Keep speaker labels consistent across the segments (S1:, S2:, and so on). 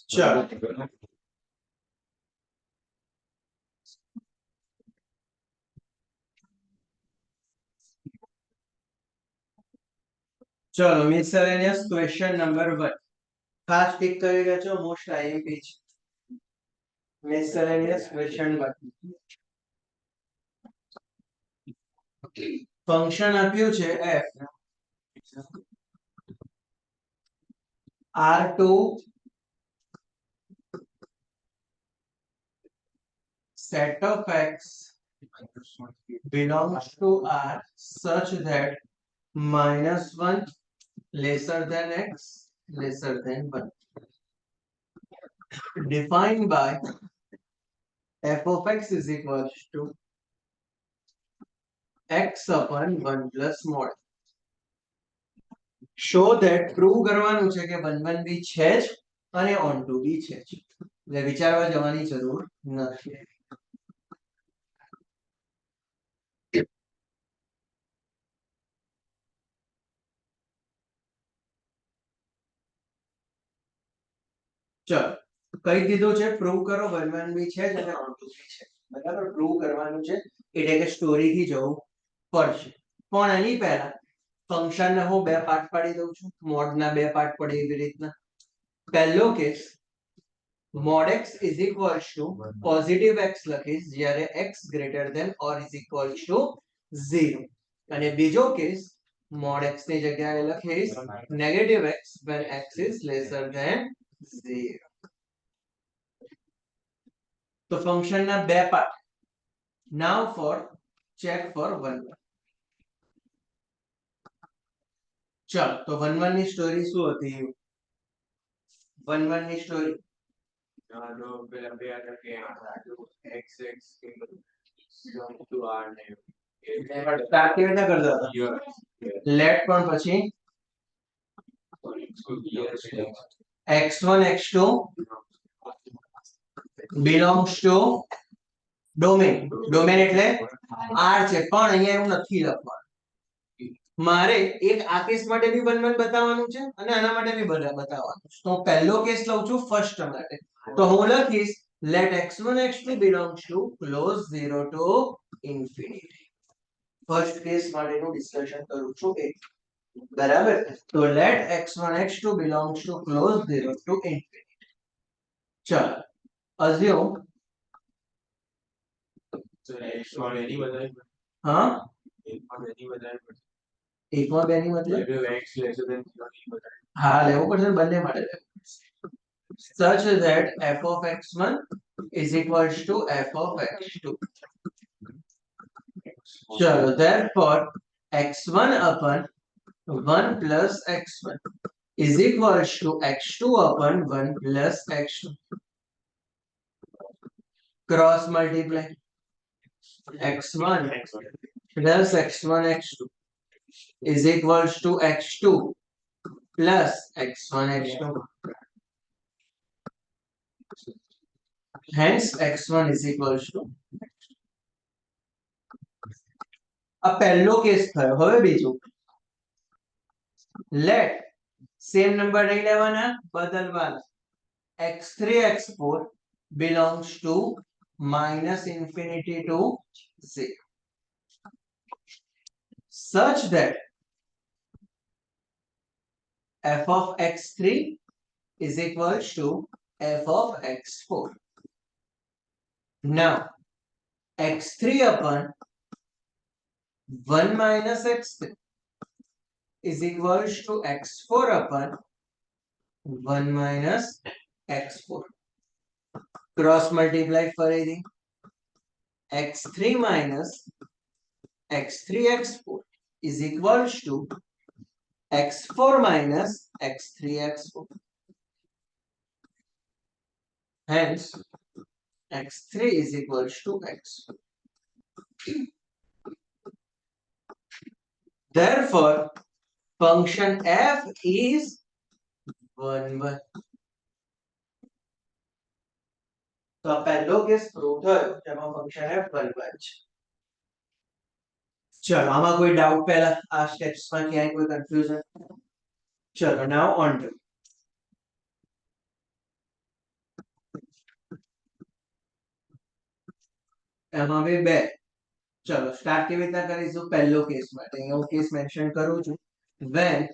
S1: चलो चलो miscellaneous question number 1 खास टिक करेगा जो most IMP miscellaneous question 1 function આપ્યું છે f r2 set of x belongs to R such that -1 lesser than x lesser than 1 defined by f of x is equals to x upon 1 plus mod. show that prove કરવાનું છે કે 1 1 બી છે જ અને on 2 બી છે જ એટલે વિચારવા જવાની જરૂર નથી. ચલો કઈ દીધું છે પ્રૂવ કરો 1 1 બી છે જ અને on 2 બી છે બરાબર પ્રૂવ કરવાનું છે એટલે કે સ્ટોરી થી જવું પડશે પણ એની પહેલા ફંક્શન ને હું બે પાર્ટ પાડી દઉં છું મોડ ના બે પાર્ટ પડે એવી રીતના પહેલો case mod x is equals to positive x લખીશ જ્યારે x greater than or is equals to 0 અને બીજો કેસ mod x ની જગ્યાએ લખીશ negative x when x is lesser than 0. તો ફંક્શન ના બે part now for check for 1 1. ચલો તો 1 1 ની સ્ટોરી શું હતી 1 1 ની સ્ટોરી
S2: no પેલા બે હતા કે x x to r ને
S1: સ્ટાર્ટ કેવી રીતે કરતા હતા લેટ પણ પછી x1 x2 belongs to domain domain એટલે r છે પણ અહીંયા એવું નથી લખવાનું મારે એક આ કેસ માટે બી 1 1 બતાવવાનું છે અને આના માટે બી બતાવવાનું છે તો પહેલો કેસ લઉં છું ફર્સ્ટ માટે તો હું લખીશ let x1 x2 belongs to close 0 to infinity first case માટેનું ડિસ્કશન કરું છું એક બરાબર તો let x1 x2 belongs to close 0 to infinity ચલો assume
S2: x1 એની બતાવી
S1: હા
S2: એની બતાવી
S1: એકમાં બેની મતલબ
S2: x lesser than 0 ની બતાવી
S1: હા લેવું પડશે બંને માટે such that f of x1 is equals to f of x2 चलो therefore x1 upon 1 plus x1 is equals to x2 upon 1 plus x2 cross multiply x1 plus x1 x2 is equals to x2 plus x1 x2 hence x1 is equals to આ પહેલો case થયો હવે બીજો let same number લઈ લેવાના બદલવાના x3 x4 belongs to minus infinity to 0 such that f of x3 is equals to f of x4 now x3 upon 1 minus x3 is equals to x4 upon 1 minus x4 cross multiply ફરીથી x3 minus x3 x4 is equals to x4 minus x3 x4 hence x3 is equals to x. Therefore, function f is 1 1. તો પહેલો case prove થયો જેમાં function f 1 1 છે ચલો આમાં કોઈ doubt પહેલા આ સ્ટેપ્સ માં ક્યાંય કોઈ કન્ફ્યુઝન ચલો નાउ ઓન ટુ એમાં બી બે ચલો સ્ટાર્ટ કેવી રીતના કરીશું પહેલો કેસ માટે અહીંયા હું કેસ મેન્શન કરું છું when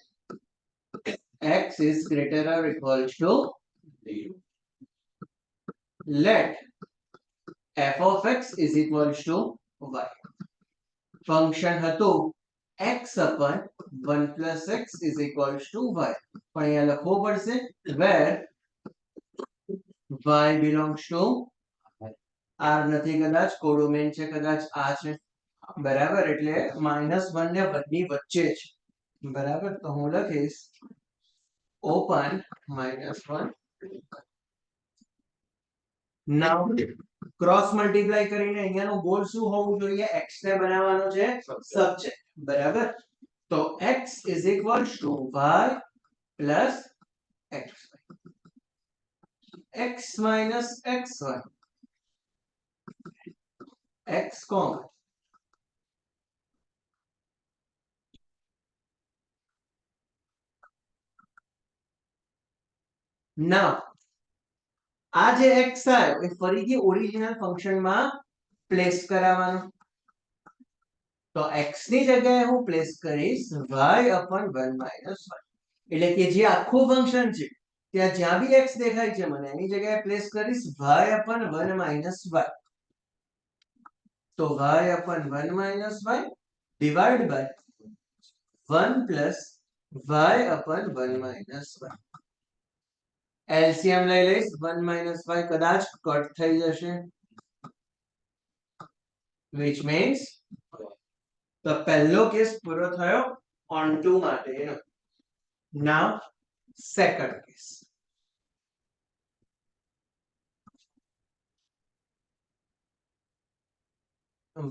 S1: x is greater or equal to let f of x is equal to y function હતું x upon 1 plus x is equal to y પણ અહીંયા લખવું પડશે where y belongs to r નથી કદાચ કોડોમેન છે કદાચ આ છે બરાબર એટલે -1 ને 1 ની વચ્ચે છે બરાબર તો હું લખીશ ઓપન -1 નાઉ ક્રોસ મલ્ટીપ્લાય કરીને અહીંયાનો ગોલ શું હોવું જોઈએ x ને બનાવવાનો છે સબજેક્ટ બરાબર તો x is equal to y plus x x minus xy x common now આ જે x આવ્યો એ ફરીથી ઓરિજિનલ ફંક્શનમાં પ્લેસ કરાવવાનો તો x ની જગ્યાએ હું પ્લેસ કરીશ y upon 1 minus y એટલે કે જે આખું ફંક્શન છે ત્યાં જ્યાં બી x દેખાય છે મને એની જગ્યાએ પ્લેસ કરીશ y upon 1 minus y તો y upon 1 minus y divided by 1 plus y upon 1 minus y LCM લઈ લઈશ 1 minus y કદાચ કટ થઈ જશે which means તો પહેલો કેસ પૂરો થયો on to માટેનો now second case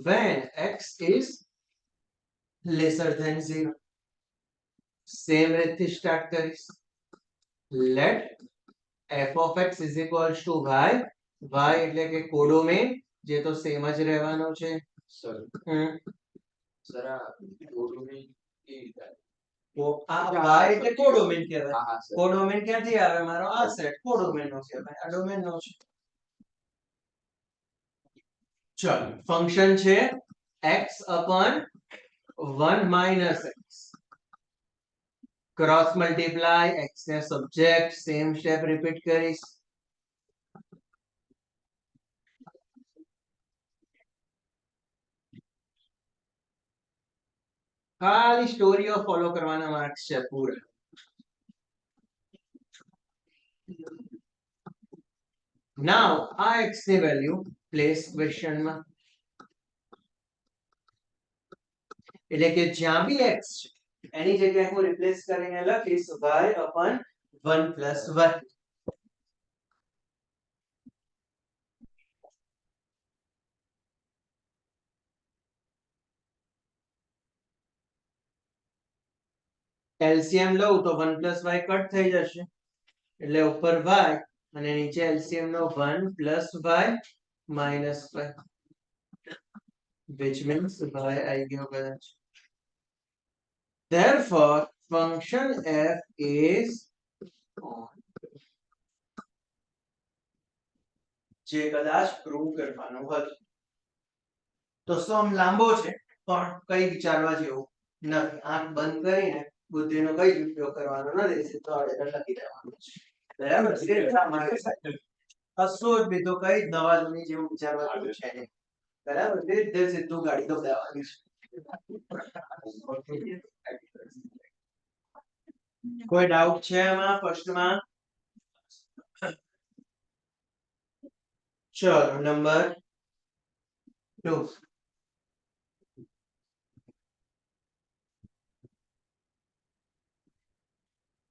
S1: when x is lesser than 0 same રીતથી સ્ટાર્ટ કરીશ let f of x is equal to y y એટલે કે કોડોમેન જે તો સેમ જ રહેવાનો છે
S2: સર સર આ કોડોમેન કેવી રીતે
S1: આ y એટલે કોડોમેન કહેવાય
S2: હા સર
S1: કોડોમેન ક્યાંથી આવે મારો આ સેટ કોડોમેન નો કહેવાય આ ડોમેન નો છે ચલો ફંક્શન છે x upon 1 minus x cross multiply x ને સબ્જેક્ટ સેમ સ્ટેપ રિપીટ કરીશ ખાલી સ્ટોરીઓ ફોલો કરવાના માર્ક્સ છે પૂરા નાઉ આ x ની વેલ્યુ પ્લેસ ક્વેશ્ચન માં એટલે કે જ્યાં બી x છે એની જગ્યાએ હું રિપ્લેસ કરીને લખીશ y upon 1 plus y LCM લઉં તો 1 plus y કટ થઈ જશે એટલે ઉપર y અને નીચે LCM no 1 plus y minus y which means y આવી ગયો કદાચ therefore function f is જે કદાચ પ્રૂવ કરવાનું હતું તો સમ લાંબો છે પણ કઈ વિચારવા જેવું નથી આંખ બંધ કરીને બુદ્ધિનો કઈ જ ઉપયોગ કરવાનો નથી સીધો આડેધડ લખી દેવાનું છે બરાબર કશું જ બીજું કઈ જ નવા જૂની જેવું વિચારવા જેવું છે નહીં બરાબર સીધે સીધું ગાડી તો દેવાની છે કોઈ ડાઉટ છે એમાં ફર્સ્ટમાં ચલો number 2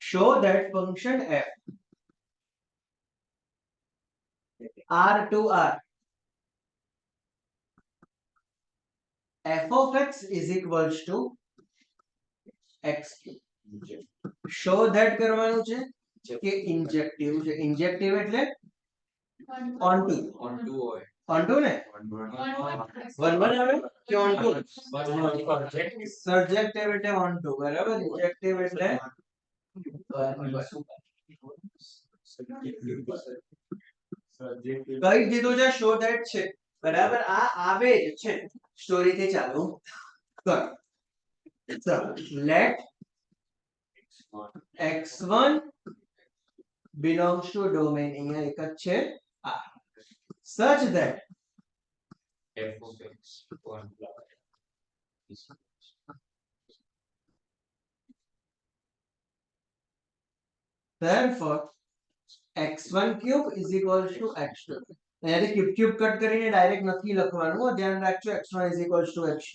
S1: show that function f r to r f of x is equals to x cube show that કરવાનું છે કે ઇન્જેક્ટિવ છે ઇન્જેક્ટિવ એટલે onto
S2: onto હોય
S1: onto ને 1 આવે કે onto સર્જેક્ટિવ એટલે onto બરાબર ઇન્જેક્ટિવ એટલે કઈ દીધું છે શો ધેટ છે બરાબર આ આવે જ છે સ્ટોરી થી ચાલુ કર late x1 belongs to domain અહીંયા એક જ છે આ such that
S2: f of x 1
S1: therefore x1 cube is equals to x2 અહીંયાથી ક્યુબ ક્યુબ કટ કરીને ડાયરેક્ટ નથી લખવાનું ધ્યાન રાખજો x1 is equals to x2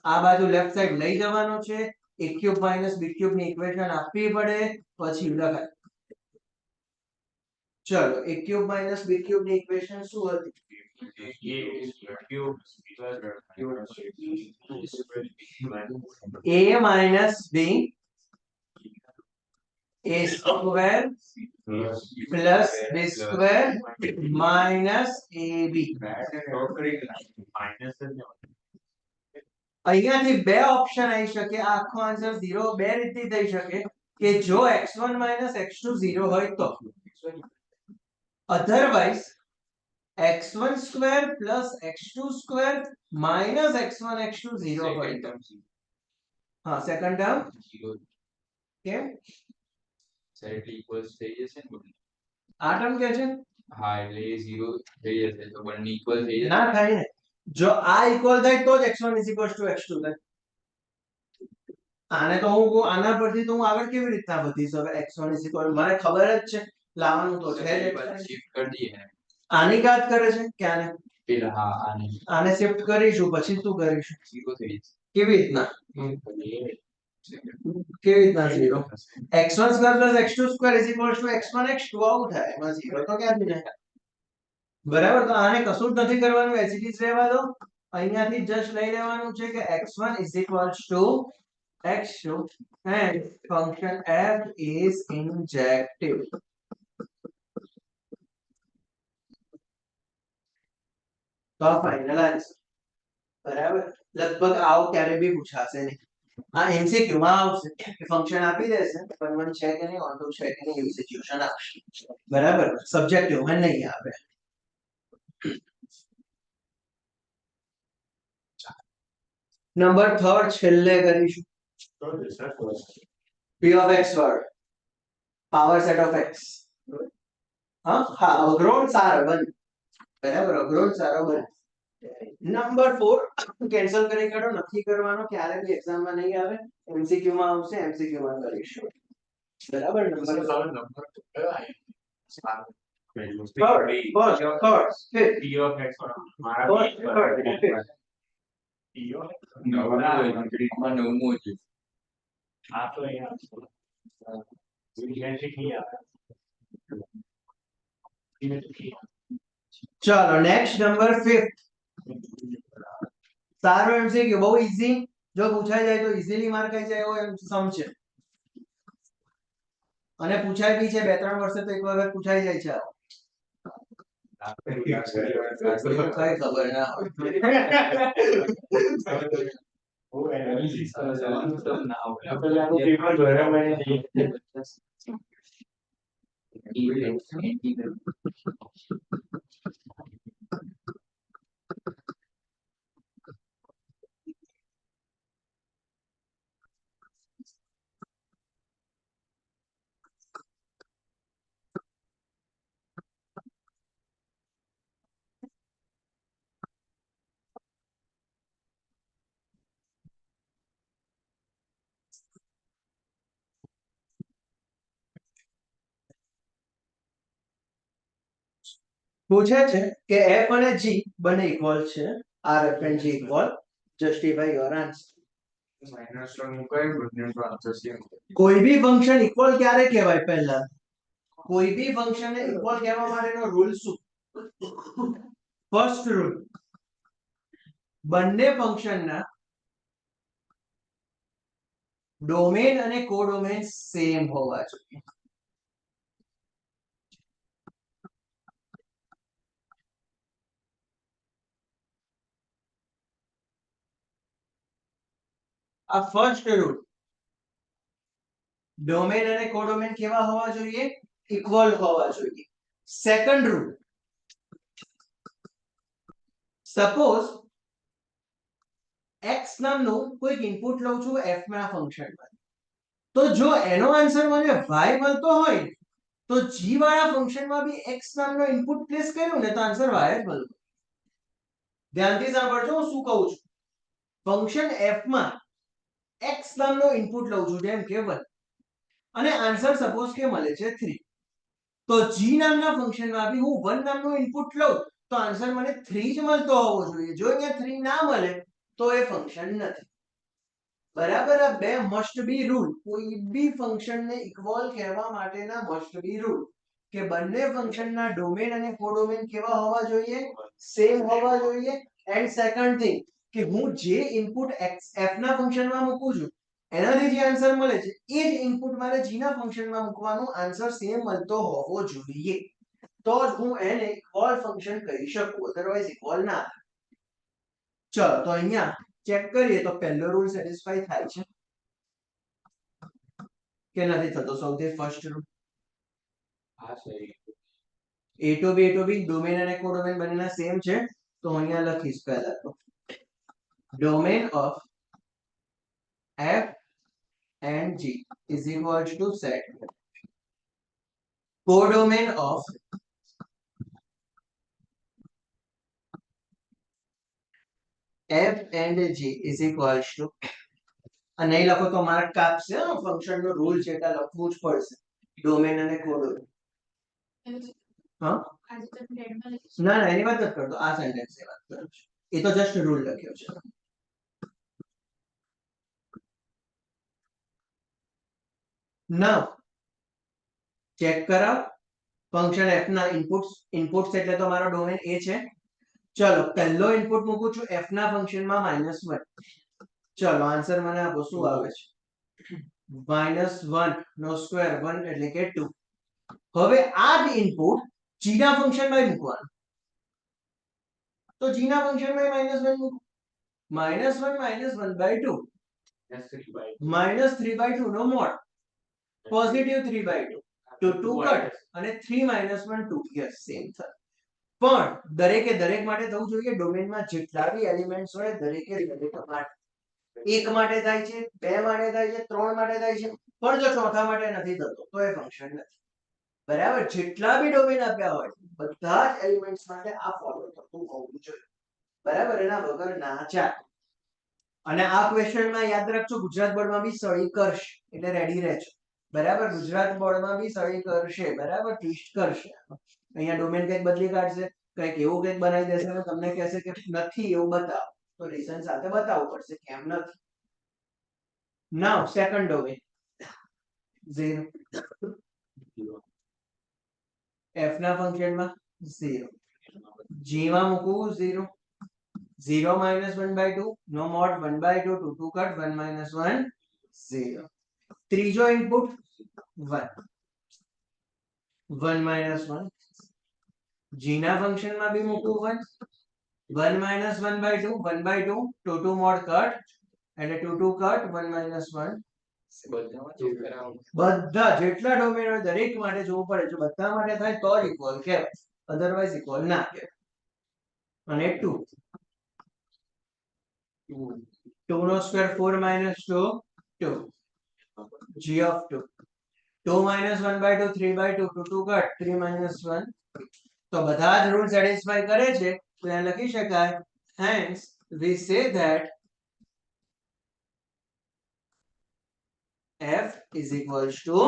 S1: આ બાજુ લેફ્ટ સાઈડ લઈ જવાનું છે a cube minus b cube ની ઇક્વેશન આપવી પડે પછી લખાય ચલો a cube minus b cube ની ઇક્વેશન શું હતી a minus b a square plus b square minus ab અહીંયાથી બે ઓપ્શન આવી શકે આ આખો આન્સર 0 બે રીતે થઈ શકે કે જો x1 x2 0 હોય તો otherwise x1 square plus x2 square minus x1 x2 0 હોય તો હા સેકન્ડ ટર્મ કેમ
S2: એટલે ઇક્વલ્સ થઈ જશે ને
S1: આ ટર્મ કે છે
S2: હા એટલે એ 0 થઈ જશે તો બંને ઇક્વલ થઈ જશે
S1: ના થાય ને જો આ ઇક્વલ થાય તો જ x1 x2 થાય આને તો હું આના પરથી તો હું આગળ કેવી રીતના વધીશ હવે x1 મને ખબર જ છે લાવવાનું તો છે જ
S2: શિફ્ટ કરી દઈએ
S1: આની વાત કરે છે કે આને
S2: પેલા હા
S1: આને શિફ્ટ કરીશું પછી શું કરીશું
S2: 0 થઈ જશે
S1: કેવી રીતના કેવી રીતના 0 x1 square plus x2 square is equals to x1 x2 આવું થાય એમાં 0 તો ક્યાંથી જાય બરાબર તો આને કશું જ નથી કરવાનું એઝ ઇટ ઇઝ રહેવા દો અહીંયાથી જસ્ટ લઈ લેવાનું છે કે x1 is equals to x2 and function f is injective તો ફાઇનલ આન્સર બરાબર લગભગ આવો ક્યારે બી પૂછાશે નહીં આ એમસીક્યુ માં આવશે કે ફંક્શન આપી દેશે પણ મને છે કે નહીં ઓટો છે કે નહીં એવી સિચ્યુએશન આવશે બરાબર સબ્જેક્ટિવ માં નહીં આવે નંબર 3 છેલ્લે કરીશું p of x word power set of x હા અગ્રોણ સારો બન બરાબર અગ્રોણ સારો બન નંબર 4 કેન્સલ કરી કાઢો નથી કરવાનો ક્યારે બી એક્ઝામ માં નહીં આવે એમસીક્યુ માં આવશે એમસીક્યુ માં કરીશું બરાબર નંબર ચાલો નેક્સ્ટ નંબર 5 સારો એમસીક્યુ બહુ ઈઝી જો પૂછાઈ જાય તો ઈઝીલી માર્ક આવી જાય એવો એમ સમ છે અને પૂછાય બી છે 2-3 વર્ષે તો એક વખત પૂછાઈ જાય છે કઈ ખબર ના પૂછે છે કે f અને g બંને ઇક્વલ છે r and g equal justify your answer કોઈ બી ફંક્શન ઇક્વલ ક્યારે કહેવાય પહેલા કોઈ બી ફંક્શન ને ઇક્વલ કહેવા માટેનો રૂલ શું ફર્સ્ટ રૂલ બંને ફંક્શન ના ડોમેન અને કોડોમેન સેમ હોવા જોઈએ આ ફર્સ્ટ રૂલ ડોમેન અને કોડોમેન કેવા હોવા જોઈએ? ઇક્વલ હોવા જોઈએ. સેકન્ડ રૂલ, સપોઝ x નામનું કોઈક ઇનપુટ લઉં છું f ના ફંક્શનમાં, તો જો એનો આન્સર મને y મળતો હોય તો g વાળા ફંક્શનમાં બી x નામનો ઇનપુટ પ્લેસ કર્યું ને તો આન્સર y જ મળતો. ધ્યાનથી સાંભળજો હું શું કહું છું. ફંક્શન f માં x નામનો ઇનપુટ લઉં છું જેમ કે 1 અને આન્સર સપોઝ કે મળે છે 3, તો g નામના ફંક્શનમાં બી હું 1 નામનો ઇનપુટ લઉં તો આન્સર મને 3 જ મળતો હોવો જોઈએ. જો અહીંયા 3 ના મળે તો એ ફંક્શન નથી. બરાબર? આ બે મસ્ટ બી રૂલ, કોઈ બી ફંક્શનને ઇક્વલ કહેવા માટેના મસ્ટ બી રૂલ કે બંને ફંક્શનના ડોમેન અને કોડોમેન કેવા હોવા જોઈએ? સેમ હોવા જોઈએ. એન્ડ સેકન્ડ થિંગ કે હું જે ઇનપુટ f ના ફંક્શનમાં મૂકું છું એનાથી જે આન્સર મળે છે એ જ ઇનપુટ મારે g ના ફંક્શનમાં મૂકવાનો, આન્સર સેમ મળતો હોવો જોઈએ તો જ હું એને ઇક્વલ ફંક્શન કહી શકું, અધરવાઇઝ ઇક્વલ ના. ચલો તો અહીંયા ચેક કરીએ તો પહેલો રૂલ સેટિસ્ફાઈ થાય છે કે નથી થતો? સૌથી ફર્સ્ટ રૂલ
S2: હા સહી.
S1: a to b ડોમેન અને કોડોમેન બંનેના સેમ છે તો અહીંયા લખીશ પહેલા તો domain of f and g is equals to set codomain of f and g is equals to, અને નહીં લખો તો માર્ક કાપશે. ફંક્શન નો રૂલ છે એટલે લખવું જ પડશે. ડોમેન અને કોડોમેન. હા ના ના એની વાત નથી કરતો, આ સેન્ટેન્સ ની વાત કરું છું. એ તો જસ્ટ રૂલ લખ્યો છે. નાઉ ચેક કરાવ ફંક્શન f ના ઇનપુટ્સ એટલે તો મારો ડોમેન એ છે. ચલો પહેલો ઇનપુટ મૂકું છું f ના ફંક્શનમાં -1. ચલો આન્સર મને આપો શું આવે છે? -1 નો સ્ક્વેર 1 એટલે કે 2. હવે આ જ ઇનપુટ g ના ફંક્શનમાં મૂકવાનું, તો g ના ફંક્શનમાં -1 મૂકો. -1 -1/2 નો મોડ, પોઝિટિવ 3/2 તો 2 કટ અને 3 -1 2. યસ સેમ થાય. પણ દરેકે દરેક માટે થવું જોઈએ. ડોમેનમાં જેટલા બી એલિમેન્ટ્સ હોય દરેકે દરેક માટે, એક માટે થાય છે, બે માટે થાય છે, ત્રણ માટે થાય છે, પણ જો ચોથા માટે નથી થતો તો એ ફંક્શન નથી. બરાબર? જેટલા બી ડોમેન આપ્યા હોય બધા જ એલિમેન્ટ્સ માટે આ ફોલો થતું હોવું જોઈએ. બરાબર? એના વગર ના ચાલે. અને આ ક્વેશ્ચનમાં યાદ રાખજો ગુજરાત બોર્ડમાં બી સળી કરશે એટલે રેડી રહેજો. બરાબર? ગુજરાત બોર્ડમાં બી સળી કરશે. બરાબર? ટ્વિસ્ટ કરશે. અહીંયા ડોમેન કંઈક બદલી કાઢશે, કંઈક એવું કંઈક બનાવી દેશે અને તમને કહેશે કે નથી એવું બતાવો, તો રીઝન સાથે બતાવવું પડશે કેમ નથી. નાઉ સેકન્ડ ડોમેન 0, f ના ફંક્શનમાં 0, g માં મૂકવું 0, 0 -1/2 નો મોડ 1/2 2 2 કટ 1 -1 0. ત્રીજો ઇનપુટ 1, 1 -1, g ના ફંક્શનમાં બી મૂકવું 1, 1 -1/2 1/2 2 2 મોડ કટ એટલે 2 2 કટ 1 -1. બધા જેટલા ડોમેન હોય દરેક માટે જોવું પડે. જો બધા માટે થાય તો જ ઇક્વલ કહેવાય, અધરવાઇઝ ઇક્વલ ના કહેવાય. અને 2 2 નો સ્ક્વેર 4 -2 2, g of 2 2 -1/2 3/2 2 2 કટ 3 -1. તો બધા જ રૂલ સેટિસ્ફાઈ કરે છે તો એ લખી શકાય hence we say that f is equals to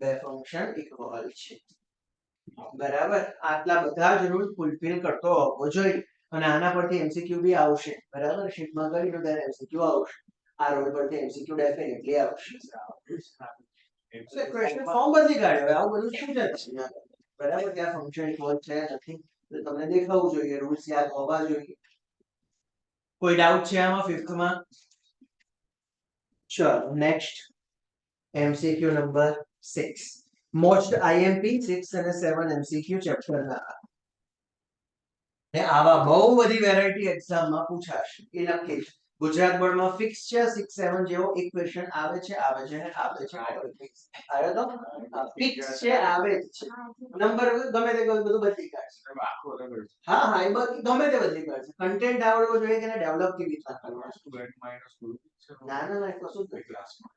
S1: બે ફંક્શન ઇક્વલ છે. બરાબર? આટલા બધા જ રૂલ ફૂલફિલ કરતો હોવો જોઈએ. અને આના પરથી એમસીક્યુ બી આવશે. બરાબર? શીટમાં કરી તો ત્યારે એમસીક્યુ આવશે. આ રોડ પરથી એમસીક્યુ ડેફિનેટલી આવશે. એટલે ક્વેશ્ચન ફોર્મ બદલી કાઢ્યો. આવું બધું શું છે? બરાબર? કે આ ફંક્શન ઇક્વલ છે નથી તો તમને દેખાવું જોઈએ, રૂલ્સ યાદ હોવા જોઈએ. કોઈ ડાઉટ છે આમાં ફિફ્થમાં? ચલો next MCQ number 6. Most IMP 6 અને 7 એમસીક્યુ ચેપ્ટર ના. ને આવા બહુ બધી વેરાયટી એક્ઝામમાં પૂછાશે એ નક્કી છે. ગુજરાત બોર્ડમાં ફિક્સ છે 6 7 જેવો એક ક્વેશ્ચન આવે છે ને આવે છે આવ્યો તો ફિક્સ છે આવે જ છે નંબર ગમે તે બધું બદલી કાઢશે
S2: આખો અલગ જ
S1: હા હા એ બધું ગમે તે બદલી કાઢશે કન્ટેન્ટ આવડવો જોઈએ કે ડેવલપ કેવી રીતના કરવાનું
S2: સ્ટુડન્ટ માઇનસ સ્કૂલ
S1: ના ના ના કશું જ નહીં.
S2: ક્લાસમાં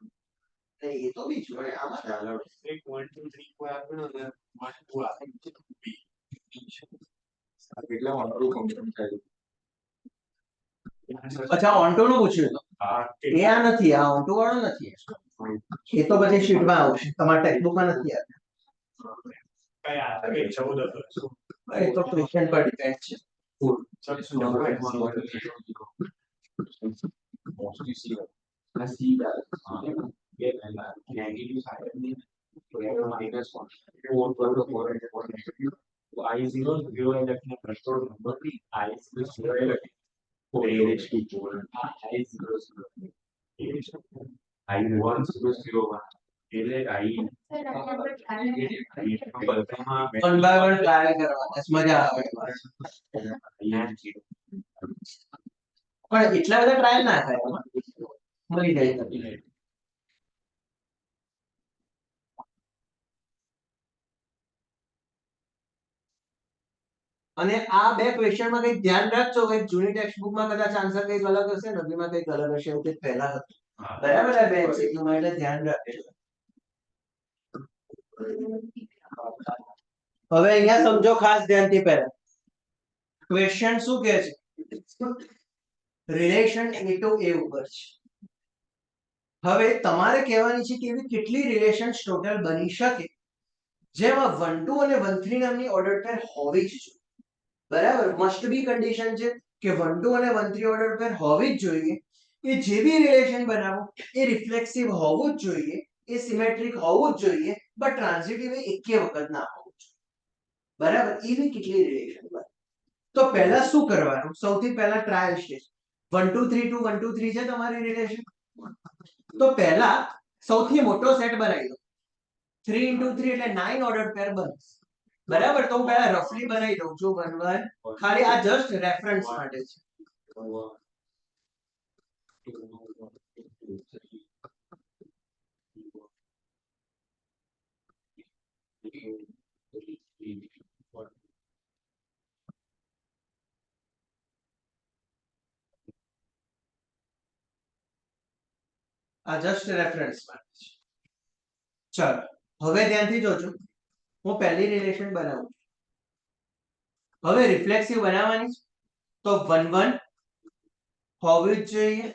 S1: નહીં, એ તો બીજું અને આમાં
S2: ચાલો એક 1 2 3 કોઈ આપ્યું ને 1 2 આપ્યું એટલે ઓનરું ફંક્શન થાય
S1: અચ્છા ઓન્ટો નું પૂછ્યું હતું
S2: હા
S1: એ આ નથી આ ઓન્ટો વાળો નથી એ તો પછી શીટમાં આવશે તમારા ટેક્સ્ટબુકમાં નથી આવ્યું
S2: કઈ 14 હતો
S1: એ તો ક્વેશ્ચન પર ડિપેન્ડ છે વન બાય વન ટ્રાય કરવાના મજા આવે પણ એટલા બધા ટ્રાયલ ના થાય એમાં. મળી જાય તમને. અને આ બે ક્વેશ્ચન માં કંઈક ધ્યાન રાખજો કંઈક જૂની ટેક્સ્ટ બુક માં કદાચ આન્સર કંઈક અલગ હશે નવીમાં કંઈક અલગ હશે એવું કંઈક પહેલા હતું બરાબર આ બે MCQ માં એટલે ધ્યાન રાખજો હવે અહીંયા સમજો ખાસ ધ્યાનથી પહેલા ક્વેશ્ચન શું કહે છે રિલેશન A to A ઉપર છે હવે તમારે કહેવાની છે કે એવી કેટલી રિલેશન્સ ટોટલ બની શકે જેમાં 1 2 અને 1 3 નામની ઓર્ડર પેર હોવી જ જોઈએ બરાબર મસ્ટ બી કન્ડિશન છે કે 1 2 અને 1 3 ઓર્ડર પેર હોવી જ જોઈએ એ જે બી રિલેશન બનાવો એ રિફ્લેક્સિવ હોવું જ જોઈએ એ સિમેટ્રિક હોવું જ જોઈએ બટ ટ્રાન્ઝિટિવ એકે વખત ના હોવું જોઈએ બરાબર એવી કેટલી રિલેશન બને તો પહેલા શું કરવાનું સૌથી પહેલા ટ્રાયલ સ્ટેજ 1 2 3 2 1 2 3 છે તમારી રિલેશન તો પહેલા સૌથી મોટો સેટ બનાવી દો 3 into 3 એટલે 9 ઓર્ડર પેર બનશે બરાબર તો હું પહેલા રફલી બનાવી દઉં છું 1 1 ખાલી આ જસ્ટ રેફરન્સ માટે છે આ જસ્ટ રેફરન્સ માટે છે ચાલો હવે ધ્યાનથી જોજો હું પહેલી રિલેશન બનાવું હવે રિફ્લેક્સિવ બનાવવાની છે તો 1 1 હોવું જ જોઈએ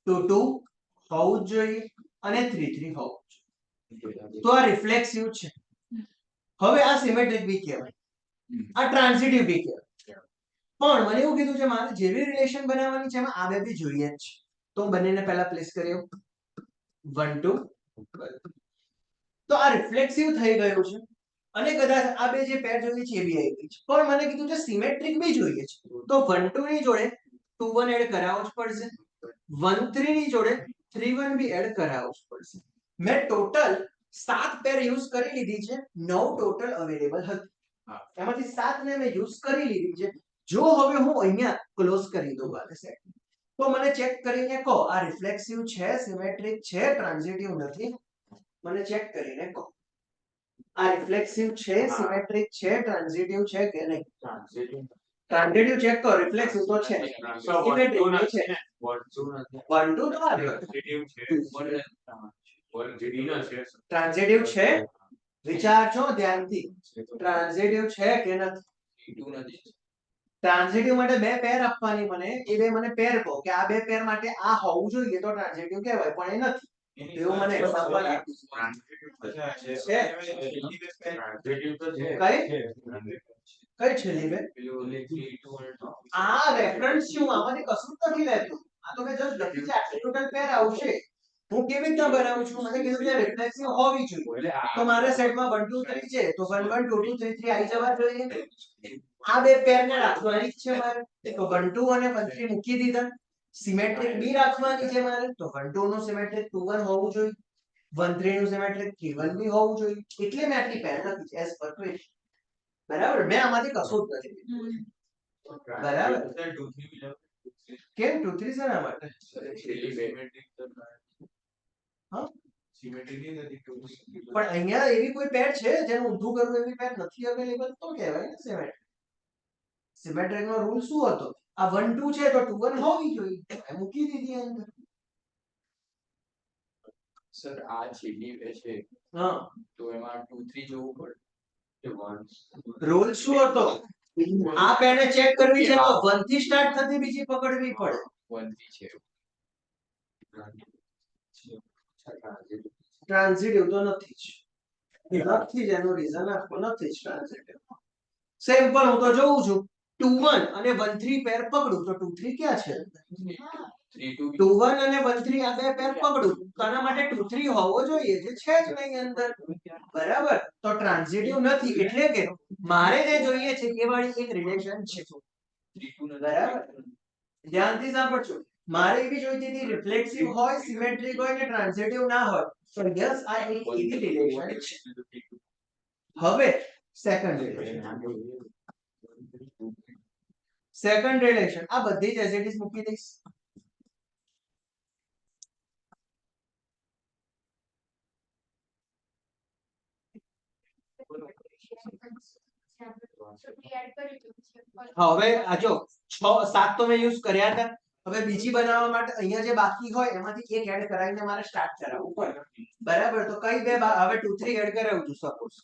S1: 2 2 હોવું જ જોઈએ અને 3 3 હોવું જોઈએ તો આ રિફ્લેક્સિવ છે હવે આ સિમેટ્રિક બી કહેવાય આ ટ્રાન્ઝિટિવ બી કહેવાય પણ મને એવું કીધું છે મારે જેવી રિલેશન બનાવવાની છે એમાં આ બે બી જોઈએ જ છે તો હું બંનેને પહેલા પ્લેસ કરી આવું 1 2 તો આ રિફ્લેક્સિવ થઈ ગયું છે અને કદાચ આ બે જે પેર જોઈએ છે એ બી આવી ગઈ છે પણ મને કીધું છે સિમેટ્રિક બી જોઈએ છે તો 1 2 ની જોડે 2 1 એડ કરાવવો જ પડશે 1 3 ની જોડે 3 1 બી એડ કરાવવો જ પડશે મેં ટોટલ 7 પેર યુઝ કરી લીધી છે 9 ટોટલ અવેલેબલ હતી એમાંથી 7 ને મેં યુઝ કરી લીધી છે જો હવે હું અહીંયા ક્લોઝ કરી દઉં આને સેટ તો મને ચેક કરીને કહો આ રિફ્લેક્સિવ છે સિમેટ્રિક છે ટ્રાન્ઝિટિવ નથી મને ચેક કરીને કહો આ રિફ્લેક્સિવ છે સિમેટ્રિક છે ટ્રાન્ઝિટિવ છે કે નહીં ટ્રાન્ઝિટિવ ચેક કરો રિફ્લેક્સિવ તો છે સિમેટ્રિક છે 1 2 તો આવ્યો ટ્રાન્ઝિટિવ છે વિચારજો ધ્યાનથી ટ્રાન્ઝિટિવ છે કે નથી ટ્રાન્ઝિટિવ માટે બે પેર આપવાની મને એ બે મને પેર કહો કે આ બે પેર માટે આ હોવું જોઈએ તો ટ્રાન્ઝિટિવ કહેવાય પણ એ નથી એવું મને એક્ઝામ્પલ કઈ છેલ્લી બે આ રેફરન્સ શું આમાંથી કશું નથી લેતું આ તો મેં જસ્ટ લખી છે આટલી ટોટલ પેર આવશે હું કેવી રીતના બનાવું છું મને કીધું છે રિફ્લેક્સિવ હોવી જોઈએ તો મારા સેટમાં 1 2 3 છે તો 1 1 2 2 3 3 આવી જવા જોઈએ આ બે પેર ને રાખવાની જ છે મારે તો 1 2 અને 1 3 મૂકી દીધા સિમેટ્રિક બી રાખવાની છે મારે તો 1 2 નું સિમેટ્રિક 2 1 હોવું જોઈએ 1 3 નું સિમેટ્રિક 3 1 બી હોવું જોઈએ એટલે મેં આટલી પેર લખી છે એઝ પર ક્વેશ્ચન બરાબર મેં આમાંથી કશું જ નથી બરાબર કેમ 2 3 શેના માટે?
S2: છેલ્લી બે
S1: હા
S2: સિમેટ્રી નથી
S1: પણ અહીંયા એવી કોઈ પેર છે જેનું ઊંધું કરવું એવી પેર નથી અવેલેબલ તો કહેવાય ને સિમેટ્રિક. સિમેટ્રિક નો રૂલ શું હતો? આ 1 2 છે તો 2 1 હોવી જોઈએ. એ મૂકી દીધી અંદર.
S2: સર આ છેલ્લી બે છે
S1: હા
S2: તો એમાં 2 3 જોવું પડે કે 1
S1: રૂલ શું હતો? આ પેરને ચેક કરવી છે તો 1 થી સ્ટાર્ટ થતી બીજી પકડવી પડે.
S2: 1 થી છે
S1: ટ્રાન્ઝિટિવ તો નથી જ. નથી જ એનું રીઝન આપો નથી જ ટ્રાન્ઝિટિવ. સિમ્પલ હું તો જોઉં છું 2 1 અને 1 3 પેર પકડું તો 2 3 ક્યાં છે?
S2: 3 2
S1: 2 1 અને 1 3 આ બે પેર પકડું તો આના માટે 2 3 હોવો જોઈએ જે છે જ નહીં અંદર. બરાબર તો ટ્રાન્ઝિટિવ નથી એટલે કે મારે જે જોઈએ છે એ વાળી એક રિલેશન છે.
S2: 3 2
S1: બરાબર ધ્યાનથી સાંભળજો. મારે એવી જોઈતી હતી રિફ્લેક્સિવ હોય સિમેટ્રિક હોય ને ટ્રાન્ઝિટિવ ના હોય તો યસ આ એક એવી રિલેશન છે. હવે સેકન્ડ રિલેશન આ બધી જ એઝ ઇટ ઇઝ મૂકી દઈશ. હવે આ જો 6 7 તો મેં યુઝ કર્યા હતા. હવે બીજી બનાવવા માટે અહીંયા જે બાકી હોય એમાંથી એક એડ કરાવીને મારે સ્ટાર્ટ કરાવવું પડે. બરાબર તો કઈ બે હવે 2 3 એડ કરાવું છું સપોઝ.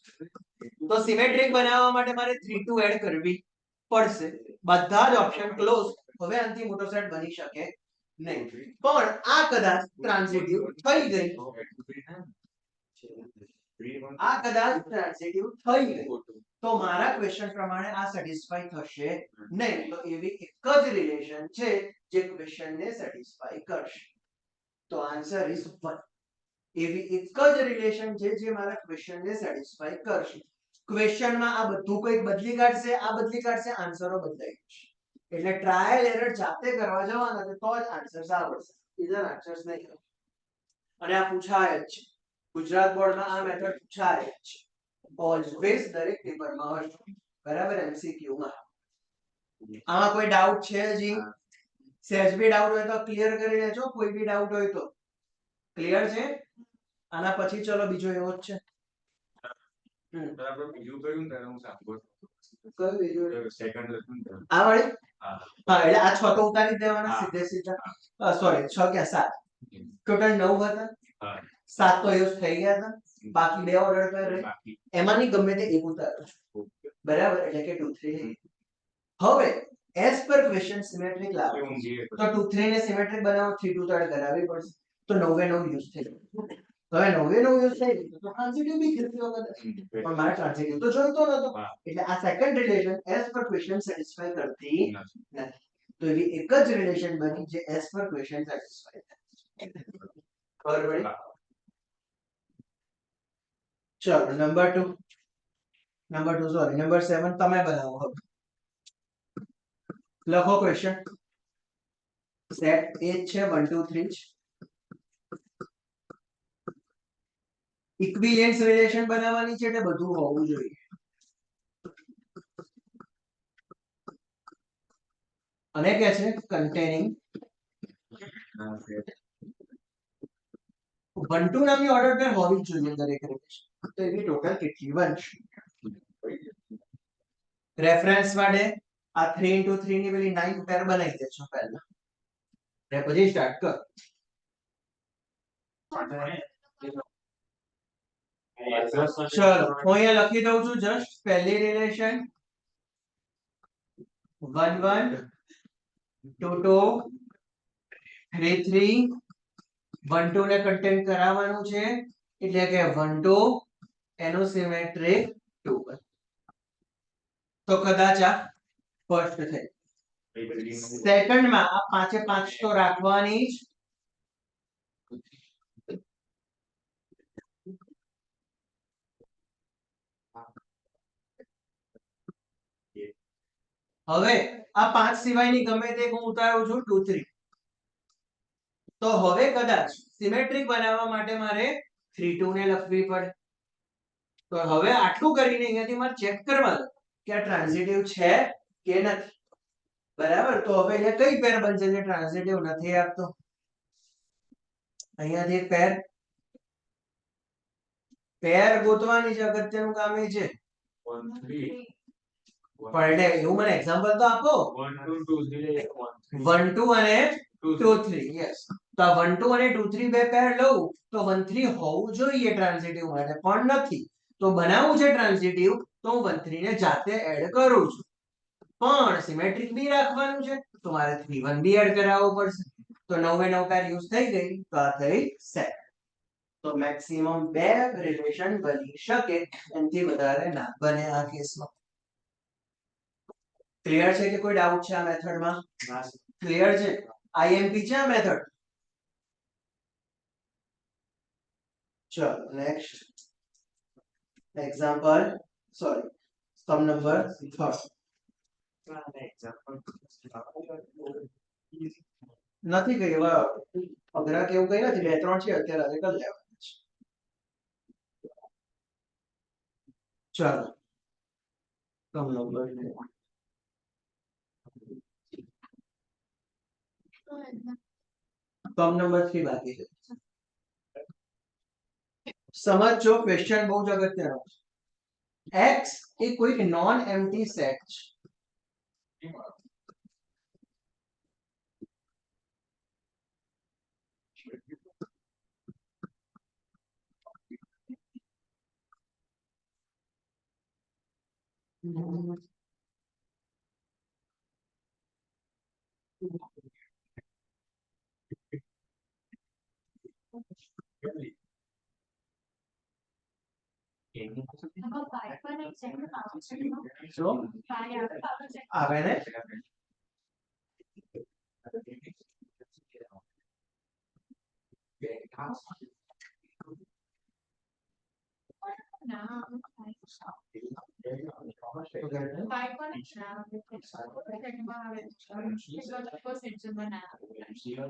S1: તો સિમેટ્રિક બનાવવા માટે મારે 3 2 એડ કરવી પડશે. બધા જ ઓપ્શન ક્લોઝ. હવે આનાથી મોટો સેટ બની શકે નહીં. પણ આ કદાચ ટ્રાન્ઝિટિવ થઈ ગઈ. આ કદાચ ટ્રાન્ઝિટિવ થઈ ગઈ તો મારા ક્વેશ્ચન પ્રમાણે આ સેટિસ્ફાઈ થશે નહીં. તો એવી એક જ રિલેશન છે જે ક્વેશ્ચનને સેટિસ્ફાઈ કરશે. તો આન્સર ઇઝ 1. એવી એક જ રિલેશન છે જે મારા ક્વેશ્ચનને સેટિસ્ફાઈ કરશે. ક્વેશ્ચનમાં આ બધું કંઈક બદલી કાઢશે આ બદલી કાઢશે આન્સરો બદલાઈ જશે. એટલે ટ્રાયલ એરર જાતે કરવા જવાના તો જ આન્સર્સ આવડશે. બીજા આન્સર્સ નહીં. અને આ પૂછાય જ છે. ગુજરાત બોર્ડમાં આ મેથડ પૂછાય જ છે. ઓલવેઝ દરેક પેપરમાં હશે. બરાબર એમસીક્યુ માં. આમાં કોઈ ડાઉટ છે જી? સહેજ બી ડાઉટ હોય તો ક્લિયર કરી લેજો. કોઈ બી ડાઉટ હોય તો ક્લિયર છે. આના પછી ચલો બીજો એવો જ છે.
S2: બરાબર બીજું કયું ને હું સાંભળું
S1: કયું બીજું?
S2: સેકન્ડ લખું
S1: આ વાળી
S2: હા
S1: એટલે આ 6 તો ઉતારી જ દેવાના સીધે સીધા. સોરી 6 ક્યાં 7 ટોટલ 9 હતા.
S2: હા
S1: 7 તો યુઝ થઈ ગયા હતા. બાકી બે ઓર્ડર પર રહે
S2: બાકી
S1: એમાંની ગમે તે એક ઉતારો છો. બરાબર એટલે કે 2 3. હવે એઝ પર ક્વેશ્ચન સિમેટ્રિક લાવો તો 2 3 ને સિમેટ્રિક બનાવો 3 2 તળ કરાવવી પડશે. તો 9 9 યુઝ થઈ ગયું. હવે 9 9 યુઝ થઈ ગયું તો ટ્રાન્ઝિટિવ બી ખેલતી વખત પણ મારે ટ્રાન્ઝિટિવ તો જોઈતો નતો. એટલે આ second relation as per question satisfy કરતી નથી. તો એવી એક જ રિલેશન બની જે એઝ પર ક્વેશ્ચન સેટિસ્ફાઈ થાય. ખબર પડી? ચલો નંબર 2 સોરી નંબર 7 તમે બનાવો. હવે લખો ક્વેશ્ચન. સેટ એ છે 1 2 3 ઇક્વિવેલન્સ રિલેશન બનાવવાની છે એટલે બધું હોવું જોઈએ. અને કે છે કન્ટેનિંગ 1 2 નામની ઓર્ડર પેર હોવી જ જોઈએ દરેક રિલેશન. તો એવી ટોટલ કેટલી બનશે? રેફરન્સ માટે આ 3 into 3 ની પેલી 9 પેર બનાવી દેજો પહેલા. ને પછી સ્ટાર્ટ કર. ચલો હું અહીંયા લખી દઉં છું જસ્ટ પહેલી રિલેશન 1 1 2 2 3 3 1 2 ને કન્ટેન કરાવવાનું છે એટલે કે 1 2 એનું સિમેટ્રિક 2 તો કદાચ આ ફર્સ્ટ થઈ. સેકન્ડ માં આ 5 5 તો રાખવાની જ. હવે આ 5 સિવાયની ગમે તે હું ઉતારું છું 2 3. તો હવે કદાચ સિમેટ્રિક બનાવવા માટે મારે 3 2 ને લખવી પડે. તો હવે આટલું કરીને અહીંયાથી મારે ચેક કરવાનું કે આ ટ્રાન્ઝિટિવ છે કે નથી. બરાબર, તો હવે અહીંયા કઈ પેર બનશે જે ટ્રાન્ઝિટિવ નથી આપતો? અહીંયાથી એક પેર ગોતવાની છે, અગત્યનું કામ એ છે.
S2: 1 3
S1: પણ એટલે એવું મને એક્ઝામ્પલ તો આપો.
S2: 1 2 2 3
S1: 1 2 અને 2 3. યસ, તો આ 1 2 અને 2 3 બે પેર લઉં તો 1 3 હોવું જોઈએ ટ્રાન્ઝિટિવ માટે, પણ નથી. તો બનાવવું છે ટ્રાન્ઝિટિવ તો હું 1 3 ને જાતે એડ કરું છું, પણ સિમેટ્રિક બી રાખવાનું છે તો મારે 3 1 બી એડ કરાવવો પડશે. તો 9 એ 9 પેર યુઝ થઈ ગઈ, તો આ થઈ સેટ. તો મેક્સિમમ બે રિલેશન બની શકે, એનાથી વધારે ના બને આ કેસમાં. ક્લિયર છે કે કોઈ ડાઉટ છે આ મેથડમાં? ક્લિયર છે? આઈએમપી છે આ મેથડ. ચલો next example, sorry, sum number 3. નથી કઈ એવા અઘરા કે એવું કઈ નથી, બે ત્રણ છે અત્યારે આજે કરી લેવાના છે. ચાલો સમ નંબર 3 બાકી છે. સમજો, ક્વેશ્ચન બહુ જ અગત્યનો છે. x એ કોઈક નોન એમ્પ્ટી સેટ છે. શું આવે ને?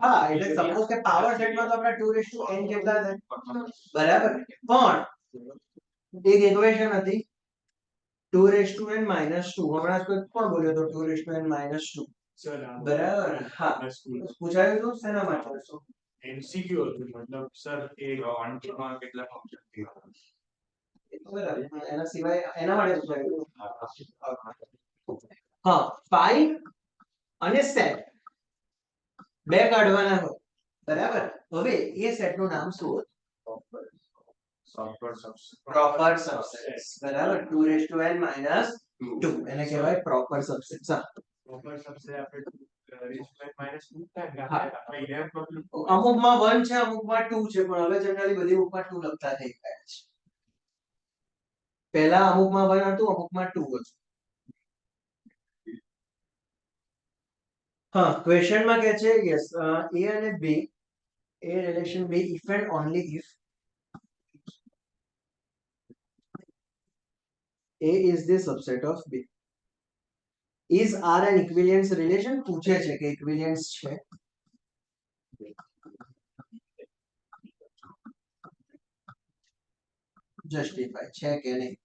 S1: હા, એટલે સપોઝ કે પાવર સેટમાં તો આપણા 2n જેટલા છે, બરાબર, પણ એક ઇક્વેશન હતી 2n - 2. હમણાં કોઈ કોણ બોલ્યો તો 2n - 2? બરાબર, હા, પૂછાયું તો શેના માટે?
S2: એમસીક્યુ હતું, મતલબ સર એ ક્વોન્ટિટીમાં કેટલા ફંક્શન છે.
S1: બરાબર, એના સિવાય એના માટે પૂછાયું. હા, પાઈ અને સેટ બે કાઢવાના હોય, બરાબર. હવે એ સેટનું નામ શું હતું? પ્રોપર સબસેટ્સ, બરાબર. 2n - 2 એને કહેવાય પ્રોપર સબસેટ્સ.
S2: પ્રોપર સબસેટ આપણે
S1: અમુકમાં 1 છે, અમુકમાં 2 છે, પણ હવે જનરલી બધી ઉપર 2 લખતા થઈ ગયા છે. પહેલા અમુકમાં 1 હતું, અમુકમાં 2 હતું. હા, ક્વેશ્ચનમાં કહે છે યસ a અને b, a relation b if and only if a is the subset of b. Is R an equivalence relation? પૂછે છે કે equivalence છે. જસ્ટિફાઈ છે કે નહીં?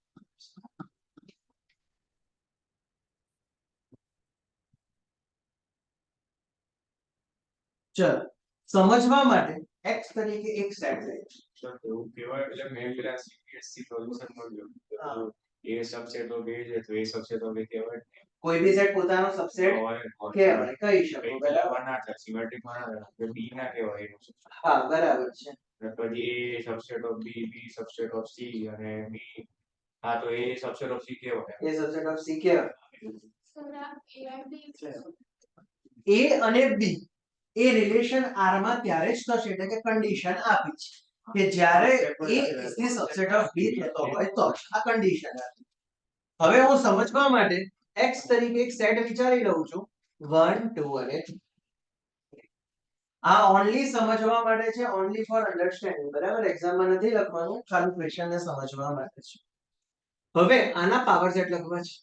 S1: ચલો સમજવા માટે x તરીકે એક સેટ લઈએ.
S2: એવું કહેવાય, એટલે મેં પેલા સીપીએસસી સોલ્યુશન મળ્યું એ સબસેટ ઓફ એ છે, તો એ સબસેટ ઓફ એ કહેવાય.
S1: કોઈ બી સેટ પોતાનો સબસેટ કહેવાય, કહી શકો, બરાબર.
S2: ના થાય સિમેટ્રિક માં ના બી ના કહેવાય એનું.
S1: હા, બરાબર છે.
S2: પછી A subset of B, B subset of C અને બી, હા, તો એ સબસેટ ઓફ સી કહેવાય.
S1: એ સબસેટ ઓફ સી કહેવાય. a અને b એ રિલેશન r માં ત્યારે જ થશે, એટલે કે કન્ડિશન આપી છે કે જ્યારે a is the subset of b થતો હોય તો આ કન્ડિશન આપી. હવે હું સમજવા માટે x તરીકે એક સેટ વિચારી લઉં છું 1 2 અને 3. આ ઓન્લી સમજવા માટે છે, ઓન્લી ફોર અન્ડરસ્ટેન્ડિંગ, બરાબર. એક્ઝામમાં નથી લખવાનું, ખાલી ક્વેશ્ચન ને સમજવા માટે છે. હવે આના પાવર સેટ લખવા છે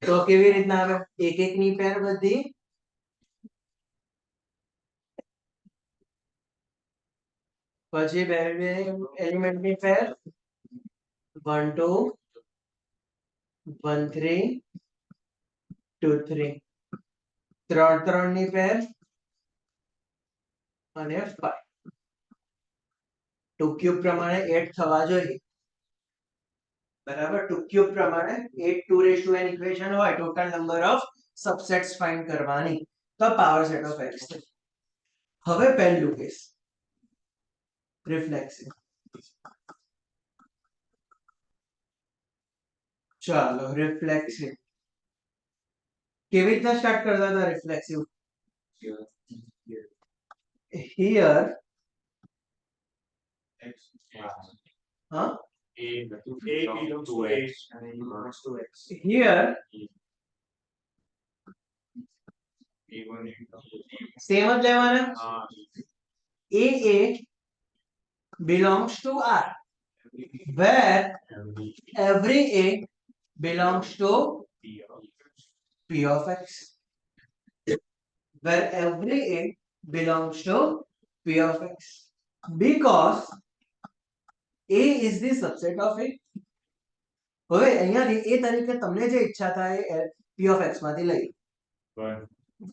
S1: તો કેવી રીતના આવે? એક એક ની પેર બધી, પછી બે બે એલિમેન્ટ ની પેર 1 2 1 3 2 3. 3 ની પેર અને 5 ટુ ક્યુબ પ્રમાણે 8 થવા જોઈએ, બરાબર. ટુ ક્યુબ પ્રમાણે 8 2 રેઝ ટુ n ઇક્વેશન હોય, total number of subsets find કરવાની, તો પાવર સેટ ઓફ x. હવે પહેલું કેસ રિફ્લેક્સિવ. ચાલો રિફ્લેક્સિવ કેવી રીતના સ્ટાર્ટ કરતા હતા રિફ્લેક્સિવ? હિયર હા
S2: A belongs to H and A belongs to X.
S1: Here
S2: A1
S1: same જ લેવાના. a belongs to r where every a belongs to p of x, where every a belongs to p of x, because a is the subset of a. હવે અહીંયાથી a તરીકે તમને જે ઈચ્છા થાય એ p of x માંથી લઈ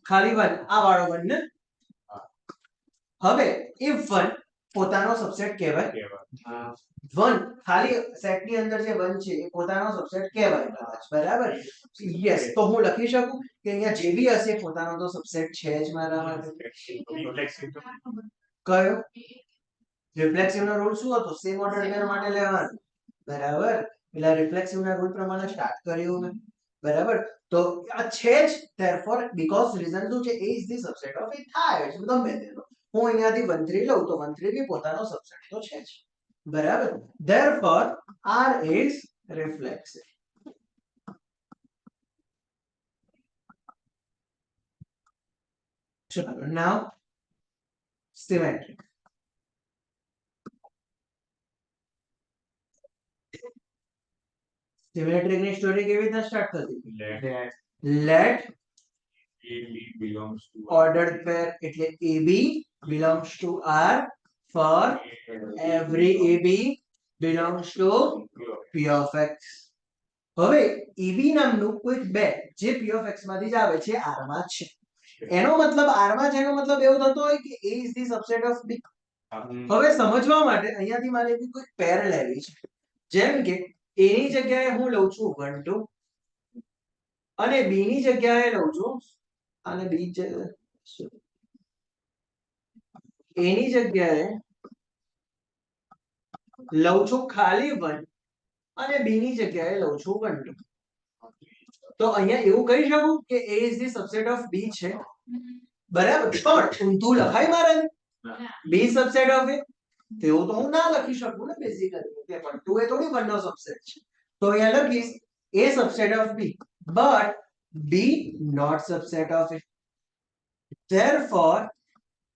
S1: ખાલી 1 આ વાળો 1 ને. હવે if 1 પોતાનો સબસેટ કહેવાય, 1 ખાલી સેટ ની અંદર જે 1 છે એ પોતાનો સબસેટ કહેવાય કદાચ, બરાબર. યસ, તો હું લખી શકું કે અહીંયા જે બી હશે પોતાનો તો સબસેટ છે જ મારા માટે. કયો રિફ્લેક્સિવ નો રૂલ શું હતો? સેમ ઓર્ડર પેર માટે લેવાનું, બરાબર. એટલે રિફ્લેક્સિવ ના રૂલ પ્રમાણે સ્ટાર્ટ કર્યું મેં, બરાબર. તો આ છે જ, therefore because reason શું છે, a is the subset of a થાય છે ગમે તેનો. હું અહીંયાથી 1 3 લઉં તો 1 3 બી પોતાનો સબસેટ તો છે જ, બરાબર. therefore r is reflexive. ચલો now symmetric. સિમેટ્રિક ની સ્ટોરી કેવી રીતના સ્ટાર્ટ થતી? Let
S2: AB belongs to
S1: ordered pair એટલે AB belongs to R for every AB belongs to P of X. હવે AB નામનું કોઈ બે જે P of X માંથી જ આવે છે R માં છે, એનો મતલબ R માં છે, એનો મતલબ એવો થતો હોય કે A is the subset of B. હવે સમજવા માટે અહીંયાથી મારે એવી કોઈ પેર લેવી છે, જેમ કે A ની જગ્યાએ હું લઉં છું 1 2 અને B ની જગ્યાએ લઉં છું અને B A ની જગ્યાએ લઉં છું ખાલી 1 અને B ની જગ્યાએ લઉં છું 1 2. તો અહીંયા એવું કહી શકું કે A is the subset of B છે, બરાબર. પણ ઊંધું લખાય મારે B subset of A, તેવું તો હું ના લખી શકું ને બેઝિકલી, કે પણ 2 એ થોડી 1 નો સબસેટ છે. તો અહીંયા લખીશ A subset of B but B not subset of A, therefore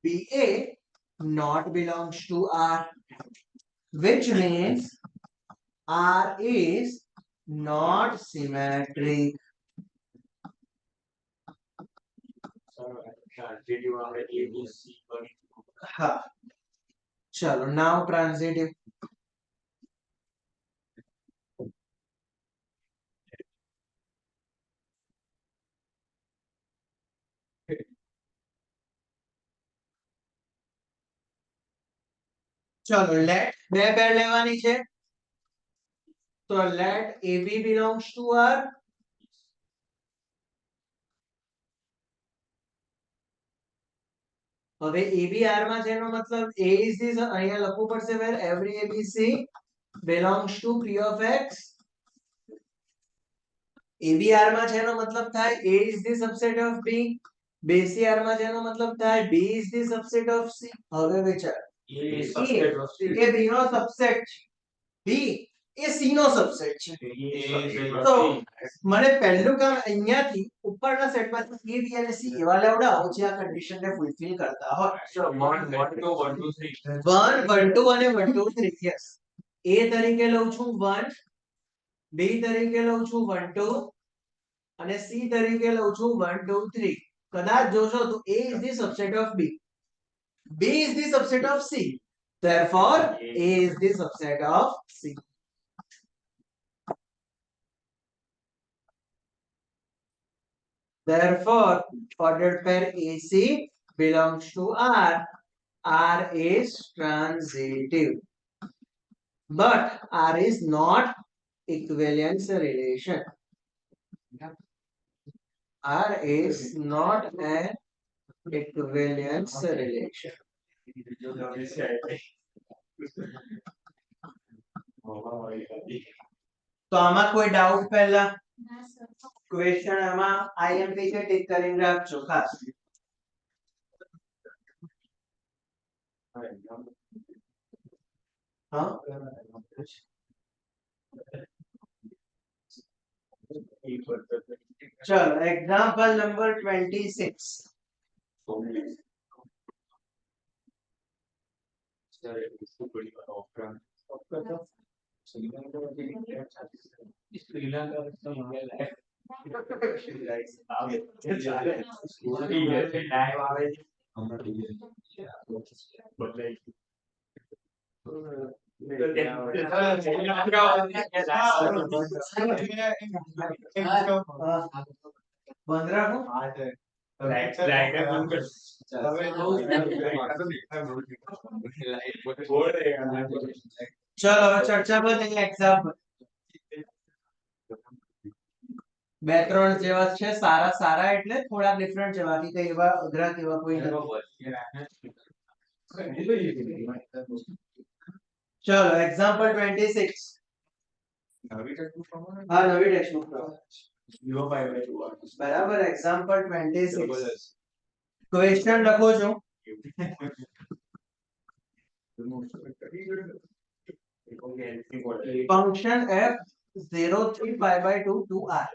S1: BA not belongs to R, which means R is not symmetric. હા ચલો now transitive. ચલો લેટ બે પેર લેવાની છે, તો late AB belongs to R હવે AB R માં છે એનો મતલબ A is the, અહીંયા લખવું પડશે where every ABC belongs to P of X. AB R માં છે એનો મતલબ થાય A is the subset of B. BC R માં છે એનો મતલબ થાય B is the subset of C. હવે વિચાર એ B નો સબસેટ છે, B એ C નો સબસેટ છે, તો મને પહેલું કામ અહીંયાથી ઉપરના સેટમાંથી A B અને C એવા લેવડાવો જે આ કન્ડિશનને ફૂલફિલ કરતા હોય. 1 1 2 અને 1 2 3. યસ, A તરીકે લઉં છું 1, B તરીકે લઉં છું 1 2 અને C તરીકે લઉં છું 1 2 3. કદાચ જોશો તો A is the subset of B, B is the subset of C, therefore A is the subset of C. Therefore, ordered pair AC belongs to R. R is transitive. But R is not equivalence relation. R is not an equivalence relation. તો આમાં કોઈ doubt પહેલા question આમાં IMP કે tick કરીને રાખજો ખાસ. હા ચલો એક્ઝામ્પલ નંબર 26. બંધ રાખો. ચલો હવે ચર્ચા પર એક્ઝામ્પલ બે ત્રણ જેવા છે સારા સારા એટલે થોડા ડિફરન્ટ છે બાકી કઈ એવા અઘરા કેવા કોઈ નથી. ચલો એક્ઝામ્પલ 26. હા નવી ટેક્સ્ટબુક બરાબર. એક્ઝામ્પલ 26 ક્વેશ્ચન લખો છો. Function f 0 3 pi by 2 to r.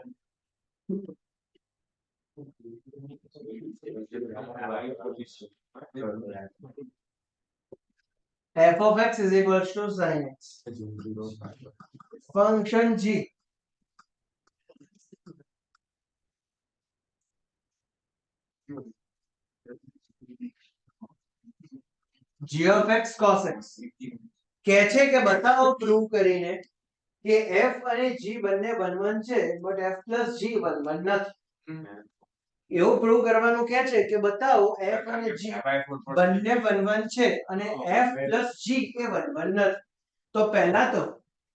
S1: f of x is equals to sin x. Function g g of x cos x કહે છે કે બતાવો પ્રૂવ કરીને કે f અને g બંને 1 1 છે બટ f + g 1 1 નથી. એવું પ્રૂવ કરવાનું કહે છે કે બતાવો f અને g બંને 1 1 છે અને f + g એ 1 1 નથી. તો પહેલા તો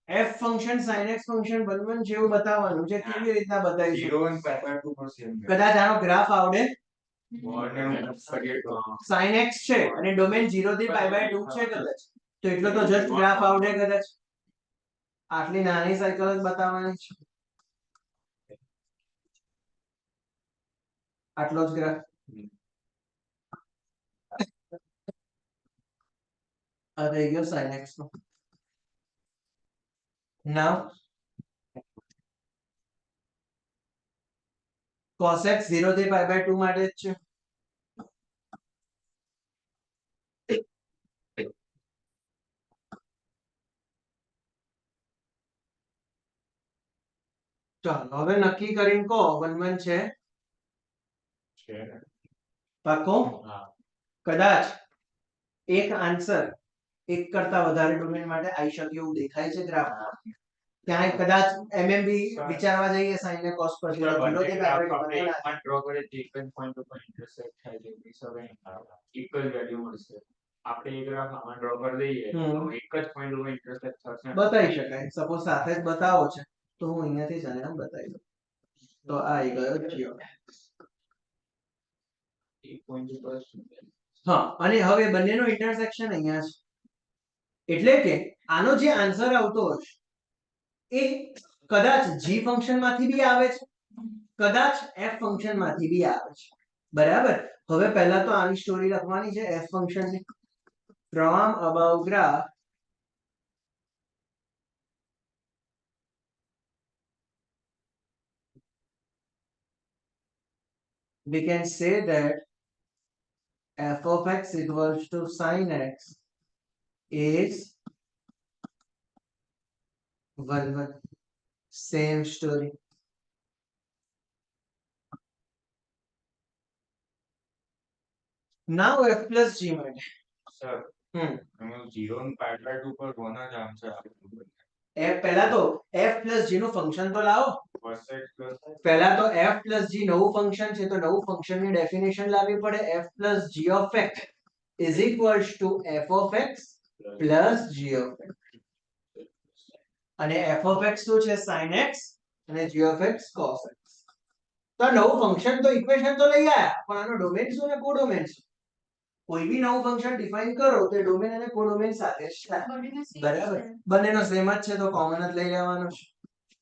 S1: f function sin x function 1 1 જેવું બતાવવાનું છે. કેવી રીતના બતાવીશું? કદાચ આનો ગ્રાફ આવડે. sin x છે અને ડોમેન 0 થી pi by 2 છે કદાચ તો એટલો તો જસ્ટ ગ્રાફ આવડે કદાચ. આટલી નાની સાયકલ જ બતાવવાની છે. આટલો જ ગ્રાફ. આ થઈ ગયો sin x નો. નાઉ cos x 0 થી pi by 2 માટે જ છે. ચાલો હવે નક્કી કરીને કહો 1 1 છે પાકો. કદાચ એક આન્સર એક કરતા વધારે ડોમેન માટે આવી શકે એવું દેખાય છે ગ્રાફ. ત્યાં કદાચ એમએમબી વિચારવા જઈએ sin ને cos પર 0 થી pi by 2
S2: ડ્રો કરે તો એક જ પોઈન્ટ ઉપર ઇન્ટરસેક્ટ થાય છે ઇક્વલ વેલ્યુ મળશે. આપણે એક ગ્રાફ આમાં ડ્રો કરી દઈએ તો એક જ પોઈન્ટ ઉપર ઇન્ટરસેક્ટ થશે.
S1: બતાવી શકાય. સપોઝ સાથે જ બતાવો છે તો હું અહીંયાથી જ આને બતાવી દઉં તો આ આવી ગયો જીઓ.
S2: એક પોઈન્ટ ઉપર
S1: હા અને હવે બંનેનો ઇન્ટરસેક્શન અહીંયા છે એટલે કે આનો જે આન્સર આવતો હશે એ કદાચ g ફંક્શન માંથી બી આવે છે કદાચ f ફંક્શન માંથી બી આવે છે. બરાબર. હવે પહેલા તો આની સ્ટોરી લખવાની છે f ફંક્શન ની. from above graph we can say that f of x equals to sin x is 1 1. Same story. Now f plus g માટે
S2: સર અમે 0 અને pi by 2 પર 1 જ આન્સર આપ્યું.
S1: f પહેલા તો f plus g નું ફંક્શન તો લાવો.
S2: cos x plus
S1: પહેલા તો f + g નવું ફંક્શન છે તો નવું ફંક્શન ની ડેફિનેશન લાવવી પડે. f + g of x is equals to f of x plus g of x. અને f of x શું છે sin x અને g of x cos x. તો આ નવું ફંક્શન તો ઇક્વેશન તો લઈ આયા પણ આનો ડોમેન શું ને કોડોમેન શું? કોઈ બી નવું ફંક્શન ડિફાઇન કરો તો ડોમેન અને કોડોમેન સાથે જ થાય. બરાબર બંનેનો સેમ જ છે તો કોમન જ લઈ લેવાનો છે.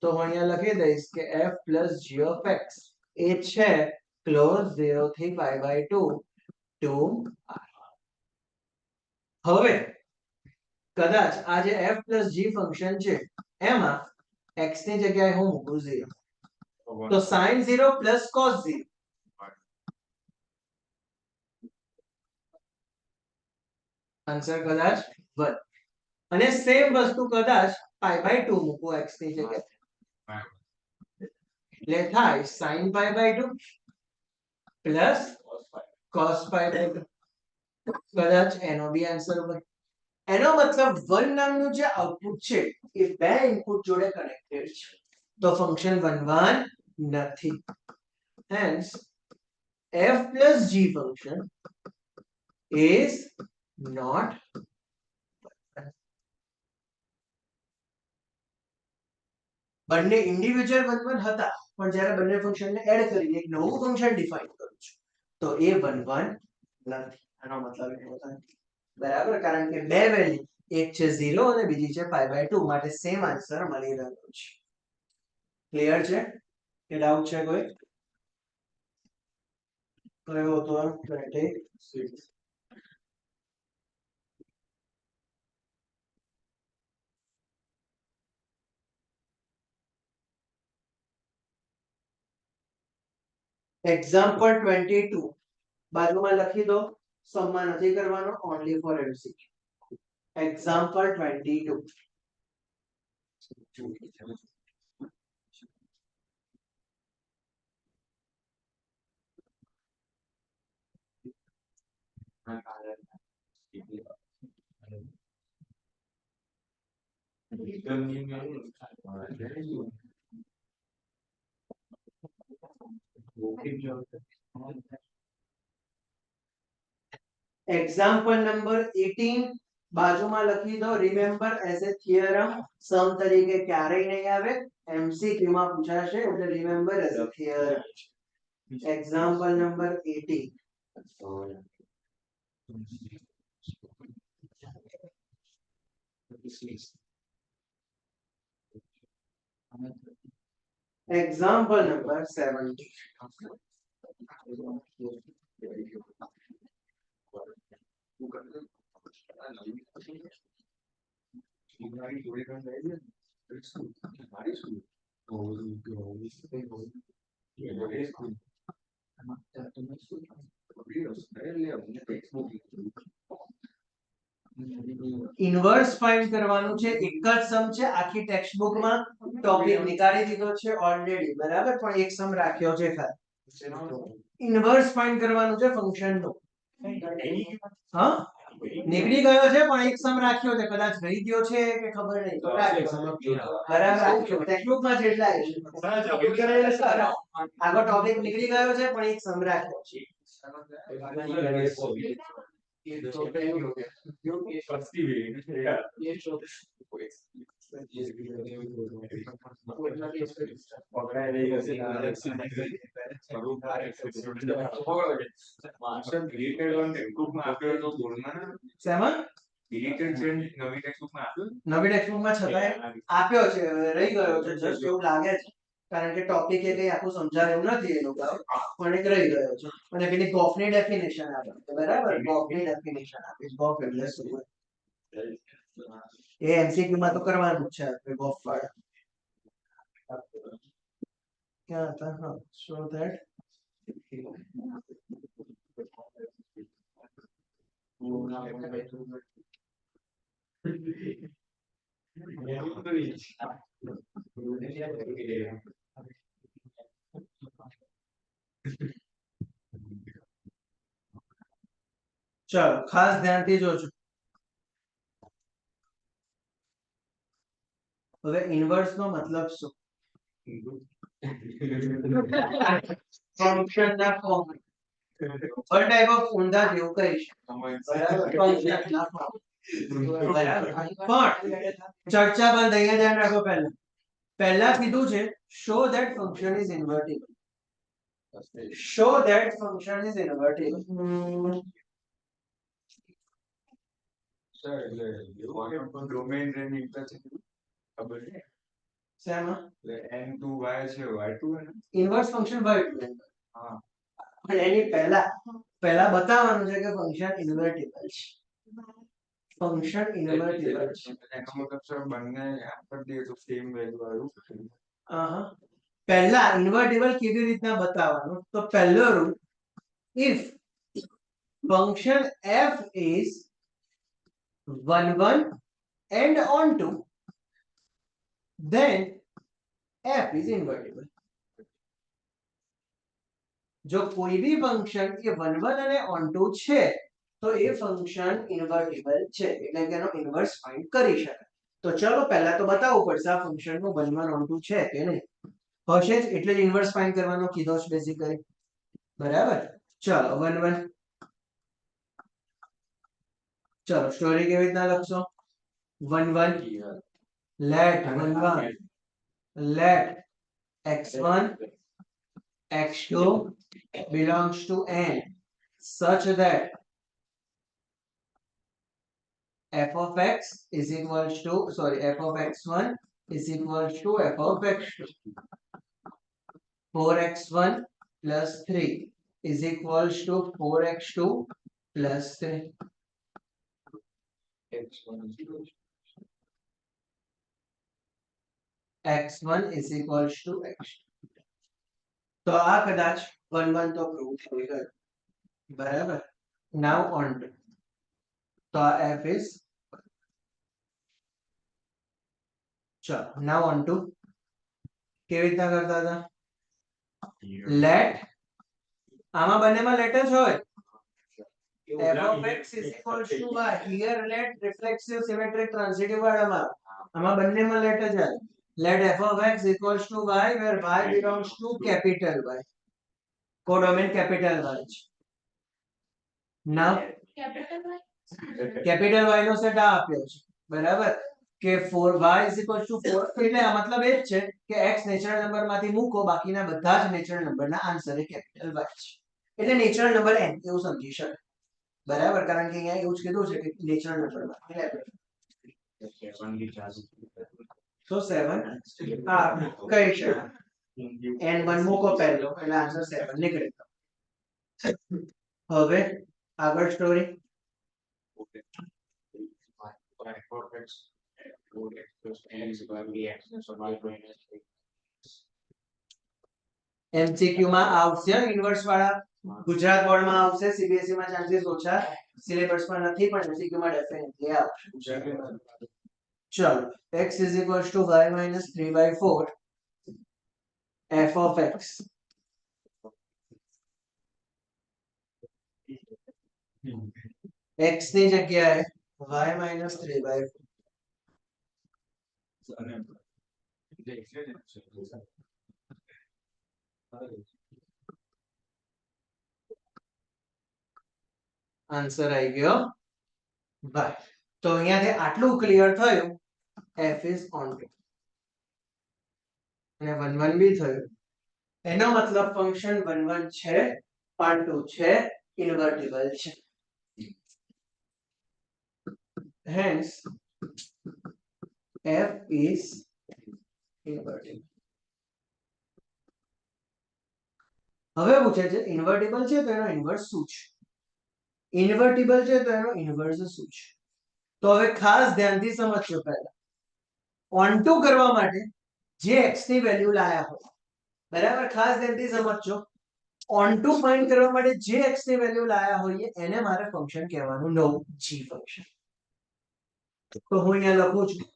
S1: તો હું અહીંયા લખી દઈશ કે f + g of x એ છે ક્લોઝ 0 થી π/2 2r. હવે કદાચ આ જે f + g ફંક્શન છે એમાં x ની જગ્યાએ હું મૂકું 0 તો sin 0 + cos 0 આન્સર કદાચ 1. અને સેમ વસ્તુ કદાચ π/2 મૂકું x ની જગ્યાએ એટલે થાય sin π/2 પ્લસ cos π/2. કદાચ એનો બી આન્સર 1. એનો મતલબ 1 નામનું જે આઉટપુટ છે એ બે ઇનપુટ જોડે કનેક્ટેડ છે તો ફંક્શન 1 નથી. Hence f + g function is not બંને ઇન્ડિવિડ્યુઅલ 1 હતા પણ જ્યારે બંને ફંક્શનને એડ કરીને એક નવું ફંક્શન ડિફાઇન કરું છું તો એ 1 નથી. આનો મતલબ એવો થાય બરાબર કારણ કે બે વેલ્યુ એક છે 0 અને બીજી છે π/2 માટે સેમ આન્સર મળી રહ્યો છે. ક્લિયર છે કે ડાઉટ છે કોઈ? કયો હતો 26? એક્ઝામ્પલ 22 બાજુમાં લખી દો. સમમાં નથી કરવાનો only four MCQ. Example 22 example number 18 બાજુમાં લખી દો. રિમેમ્બર એઝ એ થિયરમ સમ તરીકે ક્યારેય નહીં આવે MCQ માં પૂછાશે એટલે remember as a theorem. Example number 18 example number 17 inverse find કરવાનું છે. એક જ સમ છે આખી ટેક્સ્ટ બુકમાં ટોપિક નીકાળી દીધો છે ઓલરેડી બરાબર પણ એક સમ રાખ્યો છે ખાલી. ઇન્વર્સ ફાઇન્ડ કરવાનું છે ફંક્શન નો. હા નીકળી ગયો છે પણ એક સમ રાખ્યો છે કદાચ રહી ગયો છે કે ખબર નહીં તો બરાબર રાખ્યો ટેક્સ્ટ બુકમાં જેટલા આગળ ટોપિક નીકળી ગયો છે પણ એક સમ રાખ્યો છે. નવી ટેક્સ્ટબુકમાં છતાંય આપ્યો છે રહી ગયો છે જસ્ટ એવું લાગે છે કારણ કે ટોપિક એ કઈ આખું સમજાવ્યું નથી એ લોકો પણ એક રહી ગયો છે. અને પેલી ગોફની ડેફિનેશન આપે બરાબર ગોફની ડેફિનેશન આપી. ગોફ એટલે શું એ MCQ માં તો કરવાનું જ છે આપણે ગોફ વાળા. ક્યાં હતા? હા સો ધેટ ચલો ખાસ ધ્યાનથી જોજો. હવે ઇન્વર્સ નો મતલબ શું? ફંક્શન ના ફોર્મ ઓલ ટાઈપ ઓફ ઊંધા જેવું કહી શકાય બરાબર ફંક્શન ના ફોર્મ બરાબર પણ ચર્ચા બંધ અહીંયા ધ્યાન રાખો પહેલા કીધું છે show that function is invertible show that function is invertible
S3: sir એટલે ડોમેઇન રેન્જ ઇન્ટરસેક્ટ ખબર છે
S1: શેમાં
S3: એટલે n2 y છે y2 ને
S1: ઇન્વર્સ ફંક્શન y2
S3: હા
S1: પણ એની પહેલા બતાવવાનું છે કે ફંક્શન ઇન્વર્ટિબલ છે ફંક્શન ઇન્વર્ટિબલ છે
S3: એનો મતલબ સર બંને આમ કરી દઈએ તો સેમ વેલ્યુ આવ્યું
S1: પહેલા ઇન્વર્ટિબલ કેવી રીતના બતાવવાનું તો પહેલો rule if function f is 1 1 and onto then f is invertible જો કોઈ બી ફંક્શન એ 1 1 અને onto છે તો એ ફંક્શન ઇન્વર્ટિબલ છે એટલે કે એનો ઇન્વર્સ ફાઇન્ડ કરી શકાય તો ચલો પહેલા તો બતાવવું પડશે આ ફંક્શન નું 1 1 onto છે કે નહીં હશે જ એટલે જ ઇન્વર્સ ફાઇન્ડ કરવાનો કીધો છે બેઝિકલી બરાબર ચલો 1 1 ચલો સ્ટોરી કેવી રીતના લખશો 1 1 let 1 1 let x1 x2 belongs to n such that f of x is equals to f of x1 is equals to f of x2 4x1 plus 3 is equals to 4x2 plus 3 x1 is equals to x2 તો આ કદાચ 1 1 તો prove થઈ ગયું બરાબર now on to તો આ f is ચલો now on to કેવી રીતના કરતા હતા let આમાં બંનેમાં let જ હોય f of x is equals to y here let reflexive symmetric transitive વાળામાં આમાં બંનેમાં let જ આવે let f of x equals to y where y belongs to capital Y codomain capital Y છે now capital Y નો set આ આપ્યો છે બરાબર કે 4y is equals to 4 એટલે આ મતલબ એ જ છે કે x નેચરલ નંબર માંથી મૂકો બાકીના બધા જ નેચરલ નંબરના આન્સર એ કેપિટલ Y છે એટલે નેચરલ નંબર n એવું સમજી શકાય બરાબર કારણ કે અહીંયા એવું જ કીધું છે કે નેચરલ નંબર માંથી લેવાનું તો 7 હા કહી શકાય n1 મૂકો પહેલો એટલે આન્સર 7 નીકળે હવે આગળ સ્ટોરી એમસીક્યુ માં આવશે ઇન્વર્સ વાળા ગુજરાત બોર્ડ માં આવશે સીબીએસઈ માં ચાન્સીસ ઓછા સિલેબસ માં નથી પણ એમસીક્યુ માં ડેફિનેટલી આવશે ચલો x is equals to y minus 3/4 f of x x ની જગ્યાએ y minus 3/4 આન્સર આવી ગયો બાય તો અહીંયાથી આટલું ક્લિયર થયું f is onto અને 1 1 બી થયું એનો મતલબ ફંક્શન 1 1 છે onto છે ઇન્વર્ટિબલ છે hence f is invertible હવે પૂછે છે ઇન્વર્ટિબલ છે તો એનો ઇન્વર્સ શું છે ઇન્વર્ટિબલ છે તો એનો ઇન્વર્સ શું છે તો હવે ખાસ ધ્યાનથી સમજજો પહેલા onto કરવા માટે જે x ની વેલ્યુ લાયા હોય બરાબર ખાસ ધ્યાનથી સમજજો onto ફાઇન્ડ કરવા માટે જે x ની વેલ્યુ લાયા હોય એને મારે ફંક્શન કહેવાનું નવું g ફંક્શન તો હું અહીંયા લખું છું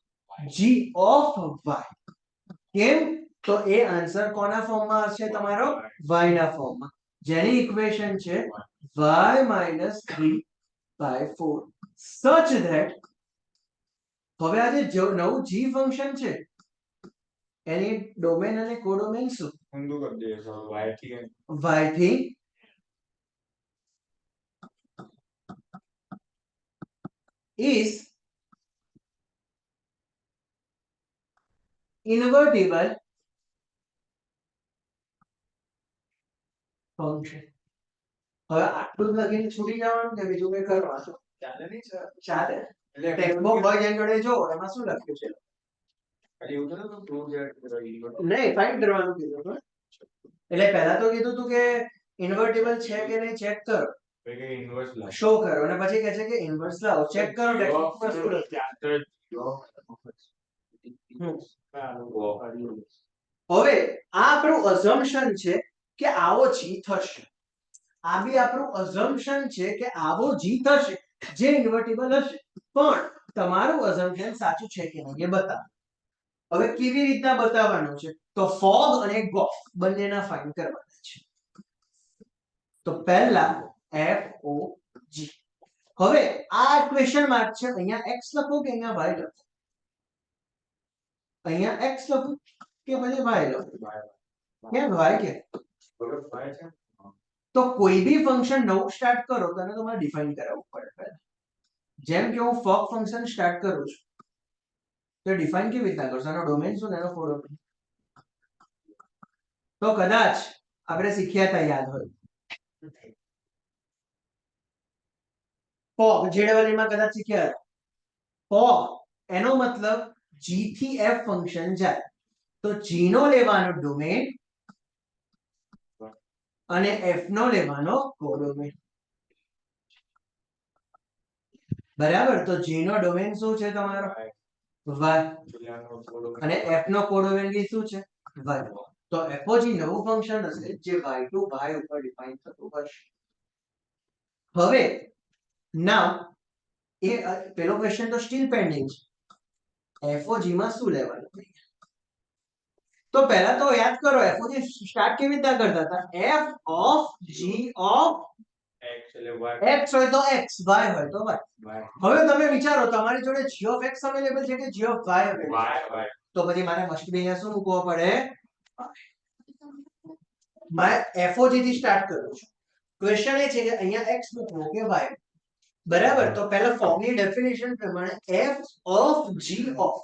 S1: g of y કેમ તો એ આન્સર કોના ફોર્મમાં હશે તમારો y ના ફોર્મમાં જેની ઇક્વેશન છે y minus 3/4 such that હવે આ જે નવું g ફંક્શન છે એની ડોમેન અને કોડોમેન શું
S3: ઊંધું કરી દઈએ સર y થી n.
S1: y થી is invertible function. હવે આટલું જ લખીને છૂટી જવાનું કે બીજું કઈ કરવાનું
S3: ચાલે નહીં સર
S1: ચાલે
S3: એટલે
S1: ટેક્સ્ટ બુક હોય જેની જોડે જો એમાં શું લખ્યું છે
S3: ખાલી એવું તો નતું prove that
S1: નહીં ફાઇન્ડ કરવાનું કીધું હતું. એટલે પહેલા તો કીધું હતું કે ઇન્વર્ટિબલ છે કે નહીં ચેક કરો
S3: ઇન્વર્સ લાવ
S1: શો કરો અને પછી કહે છે કે ઇન્વર્સ લાવો ચેક કરો ટેક્સ્ટ બુક પર શું લખ્યું. હવે આ આપણું અઝમ્પશન છે કે આવો જી થશે. આ બી આપણું અઝમ્પશન છે કે આવો જી થશે જે ઇન્વર્ટિબલ હશે. પણ તમારું અઝમ્પશન સાચું છે કે નહીં એ બતાવો. હવે કેવી રીતના બતાવવાનું છે તો ફોગ અને ગોફ બંનેના ફાઇન્ડ કરવાના છે. તો પહેલા એફ ઓ જી. હવે આ ક્વેશ્ચન માર્ક છે અહીંયા x લખો કે અહીંયા y લખો. અહીંયા x લખો કે પછી y લખો. કેમ y કે તો કોઈ બી ફંક્શન નવું સ્ટાર્ટ કરો તો એને તમારે ડિફાઇન કરાવવું પડે પહેલા. જેમ કે હું ફોગ ફંક્શન સ્ટાર્ટ કરું છું તો ડિફાઇન કેવી રીતના કરશો એનો ડોમેન શું એનો કોડોમેન તો કદાચ આપણે શીખ્યા હતા યાદ હોય ફોગ જેડવલીમાં કદાચ શીખ્યા હતા ફોગ એનો મતલબ g થી f ફંક્શન જાય તો g નો લેવાનો ડોમેન અને f નો લેવાનો કોડોમેન. બરાબર તો g નો ડોમેન શું છે તમારો y અને f નો કોડોમેન બી શું છે y. તો fog નવું ફંક્શન હશે જે y to y ઉપર ડિફાઇન થતું હશે. હવે નાઉ એ પેલો ક્વેશ્ચન તો સ્ટીલ પેન્ડિંગ છે. fog માં શું લેવાનું તો પહેલા તો યાદ કરો fog સ્ટાર્ટ કેવી રીતના કરતા હતા f of g of
S3: x એટલે y
S1: x હોય તો x y હોય તો y. હવે તમે વિચારો તમારી જોડે g of x અવેલેબલ છે કે g of y available
S3: y
S1: તો પછી મારે મસ્ટ બી અહીંયા શું મૂકવો પડે મેં fog થી સ્ટાર્ટ કરું છું. ક્વેશ્ચન એ છે કે અહીંયા x મૂકવો કે y. બરાબર તો પહેલા ફોર્મની ડેફિનેશન પ્રમાણે f of g of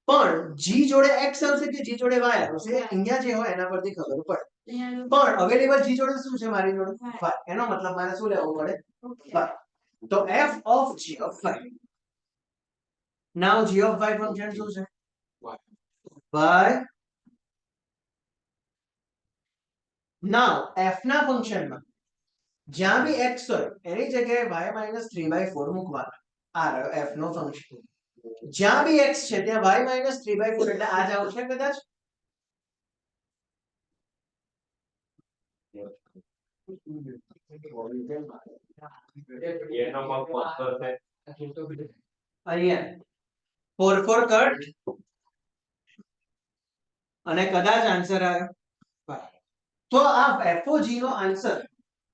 S1: પણ g જોડે x આવશે કે g જોડે y આવશે અહીંયા જે હોય એના પરથી ખબર પડે. પણ અવેલેબલ g જોડે શું છે મારી જોડે y. એનો મતલબ મારે શું લેવું પડે y. તો f of g of y. Now g of y function શું છે y. નાઉ f ના ફંક્શનમાં જ્યાં બી x હોય એની જગ્યાએ y - 3/4 મૂકવાનો. આ રહ્યો f નો ફંક્શન. જ્યાં બી x છે ત્યાં y - 3/4 એટલે આ જ આવશે કદાચ. અહીંયા 4 4 કટ અને કદાચ આન્સર આવ્યો y. તો આ fog નો આન્સર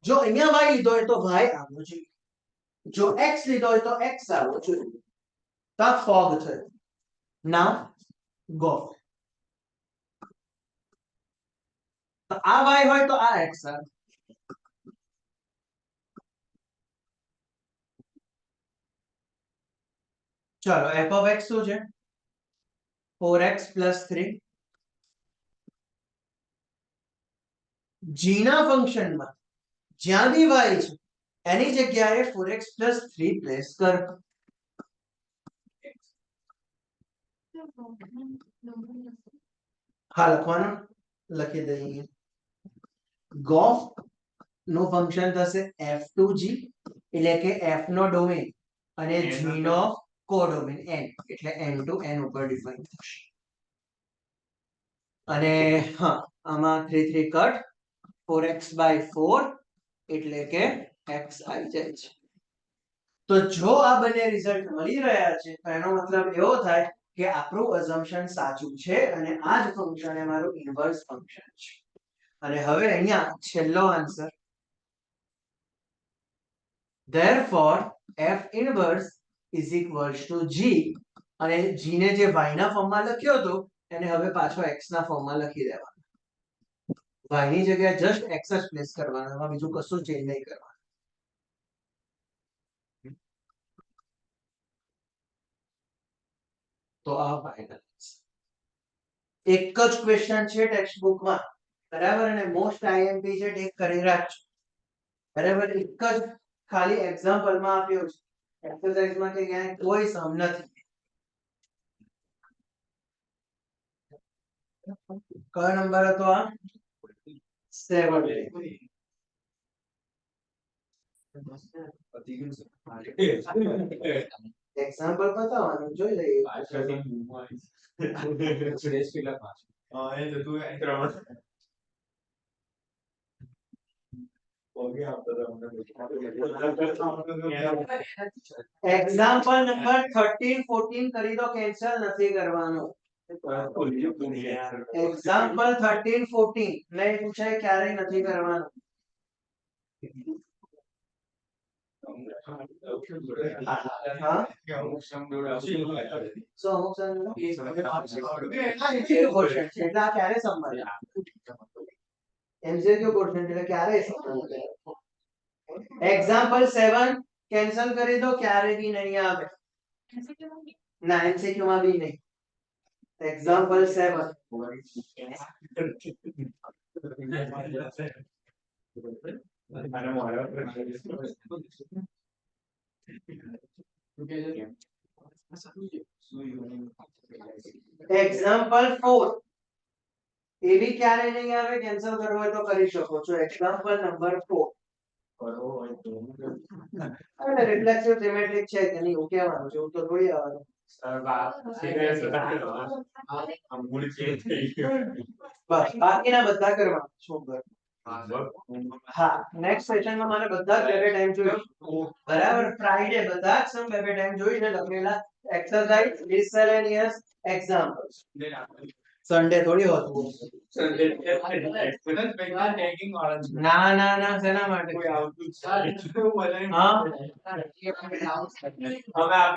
S1: જો અહીંયા y લીધો હોય તો y આવવો જોઈએ. જો x લીધો હોય તો x આવવો જોઈએ. તો આ ફોગ થયો. નાઉ ગો. તો આ y હોય તો આ x આવે. ચલો f of x શું છે 4x + 3. g ના ફંક્શનમાં જ્યાં બી y છે એની જગ્યાએ 4x + 3 પ્લેસ કરો. હા લખવાનું લખી દઈએ. ગોફ નું ફંક્શન થશે f2g એટલે કે f નો ડોમેન અને g નો કોડોમેન n એટલે n to n ઉપર ડિફાઇન થશે. અને હા આમાં 3 3 કટ 4x/4 એટલે કે x આવી જાય છે. તો જો આ બંને રિઝલ્ટ મળી રહ્યા છે તો એનો મતલબ એવો થાય કે આપણું અઝમ્પશન સાચું છે અને આ જ ફંક્શન એ મારું ઇન્વર્સ ફંક્શન છે. અને હવે અહીંયા છેલ્લો answer therefore f inverse is equals to g અને g ને જે y ના ફોર્મમાં લખ્યો હતો એને હવે પાછો x ના ફોર્મમાં લખી દેવાનો y ની જગ્યાએ જસ્ટ x જ પ્લેસ કરવાનો એમાં બીજું કશું ચેન્જ નહીં કરવાનું તો આ ફાઇનલ એક જ ક્વેશ્ચન છે ટેક્સ્ટ બુકમાં બરાબર અને મોસ્ટ આઈએમપી છે ટેક કરી રાખજો બરાબર એક જ ખાલી એક્ઝામ્પલમાં આપ્યો છે એક્સરસાઇઝમાં કે ક્યાંય કોઈ સમ નથી કયો નંબર હતો આ 7 એક્ઝામ્પલ બતાવવાનું જોઈ લઈએ
S2: પાછળથી સુરેશ કેટલા પાસ
S3: એ તો તું અહીં ત્રણ ઓકે
S1: એક્ઝામ્પલ નંબર 13 14 કરી દો કેન્સલ નથી કરવાનું એક્ઝામ્પલ 13 14 નહીં પૂછાય ક્યારે નથી કરવાનું હા સો અમુક સમજો ક્વેશ્ચન છે એટલે આ ક્યારે સંભાળે એમસીક્યુ ક્વેશ્ચન એટલે ક્યારે સંભાળે એક્ઝામ્પલ 7 કેન્સલ કરી દો ક્યારે બી નહીં આવે ના એમસીક્યુ માં બી નહીં એક્ઝામ્પલ 7 એક્ઝામ્પલ 4 એ બી ક્યારે નહીં આવે કેન્સલ કરવો હોય તો કરી શકો છો એક્ઝામ્પલ નંબર 4 અરે રિફ્લેક્સિવ સિમેટ્રિક છે કે નહીં હું કહેવાનું છે હું તો થોડી આવવાનું બસ બાકીના બધા કરવાનું શું કર હા નેક્સ્ટ સેશનમાં મારે બધા જ બે ટાઈમ જોઈશું બરાબર ફ્રાઈડે બધા જ સમ બે ટાઈમ જોઈને લખેલા એક્સરસાઇઝ મિસેલેનિયસ એક્ઝામ્પલ્સ સન્ડે થોડી હોતું ના ના ના શેના માટે
S3: કોઈ આવતું જ
S1: હા
S3: હવે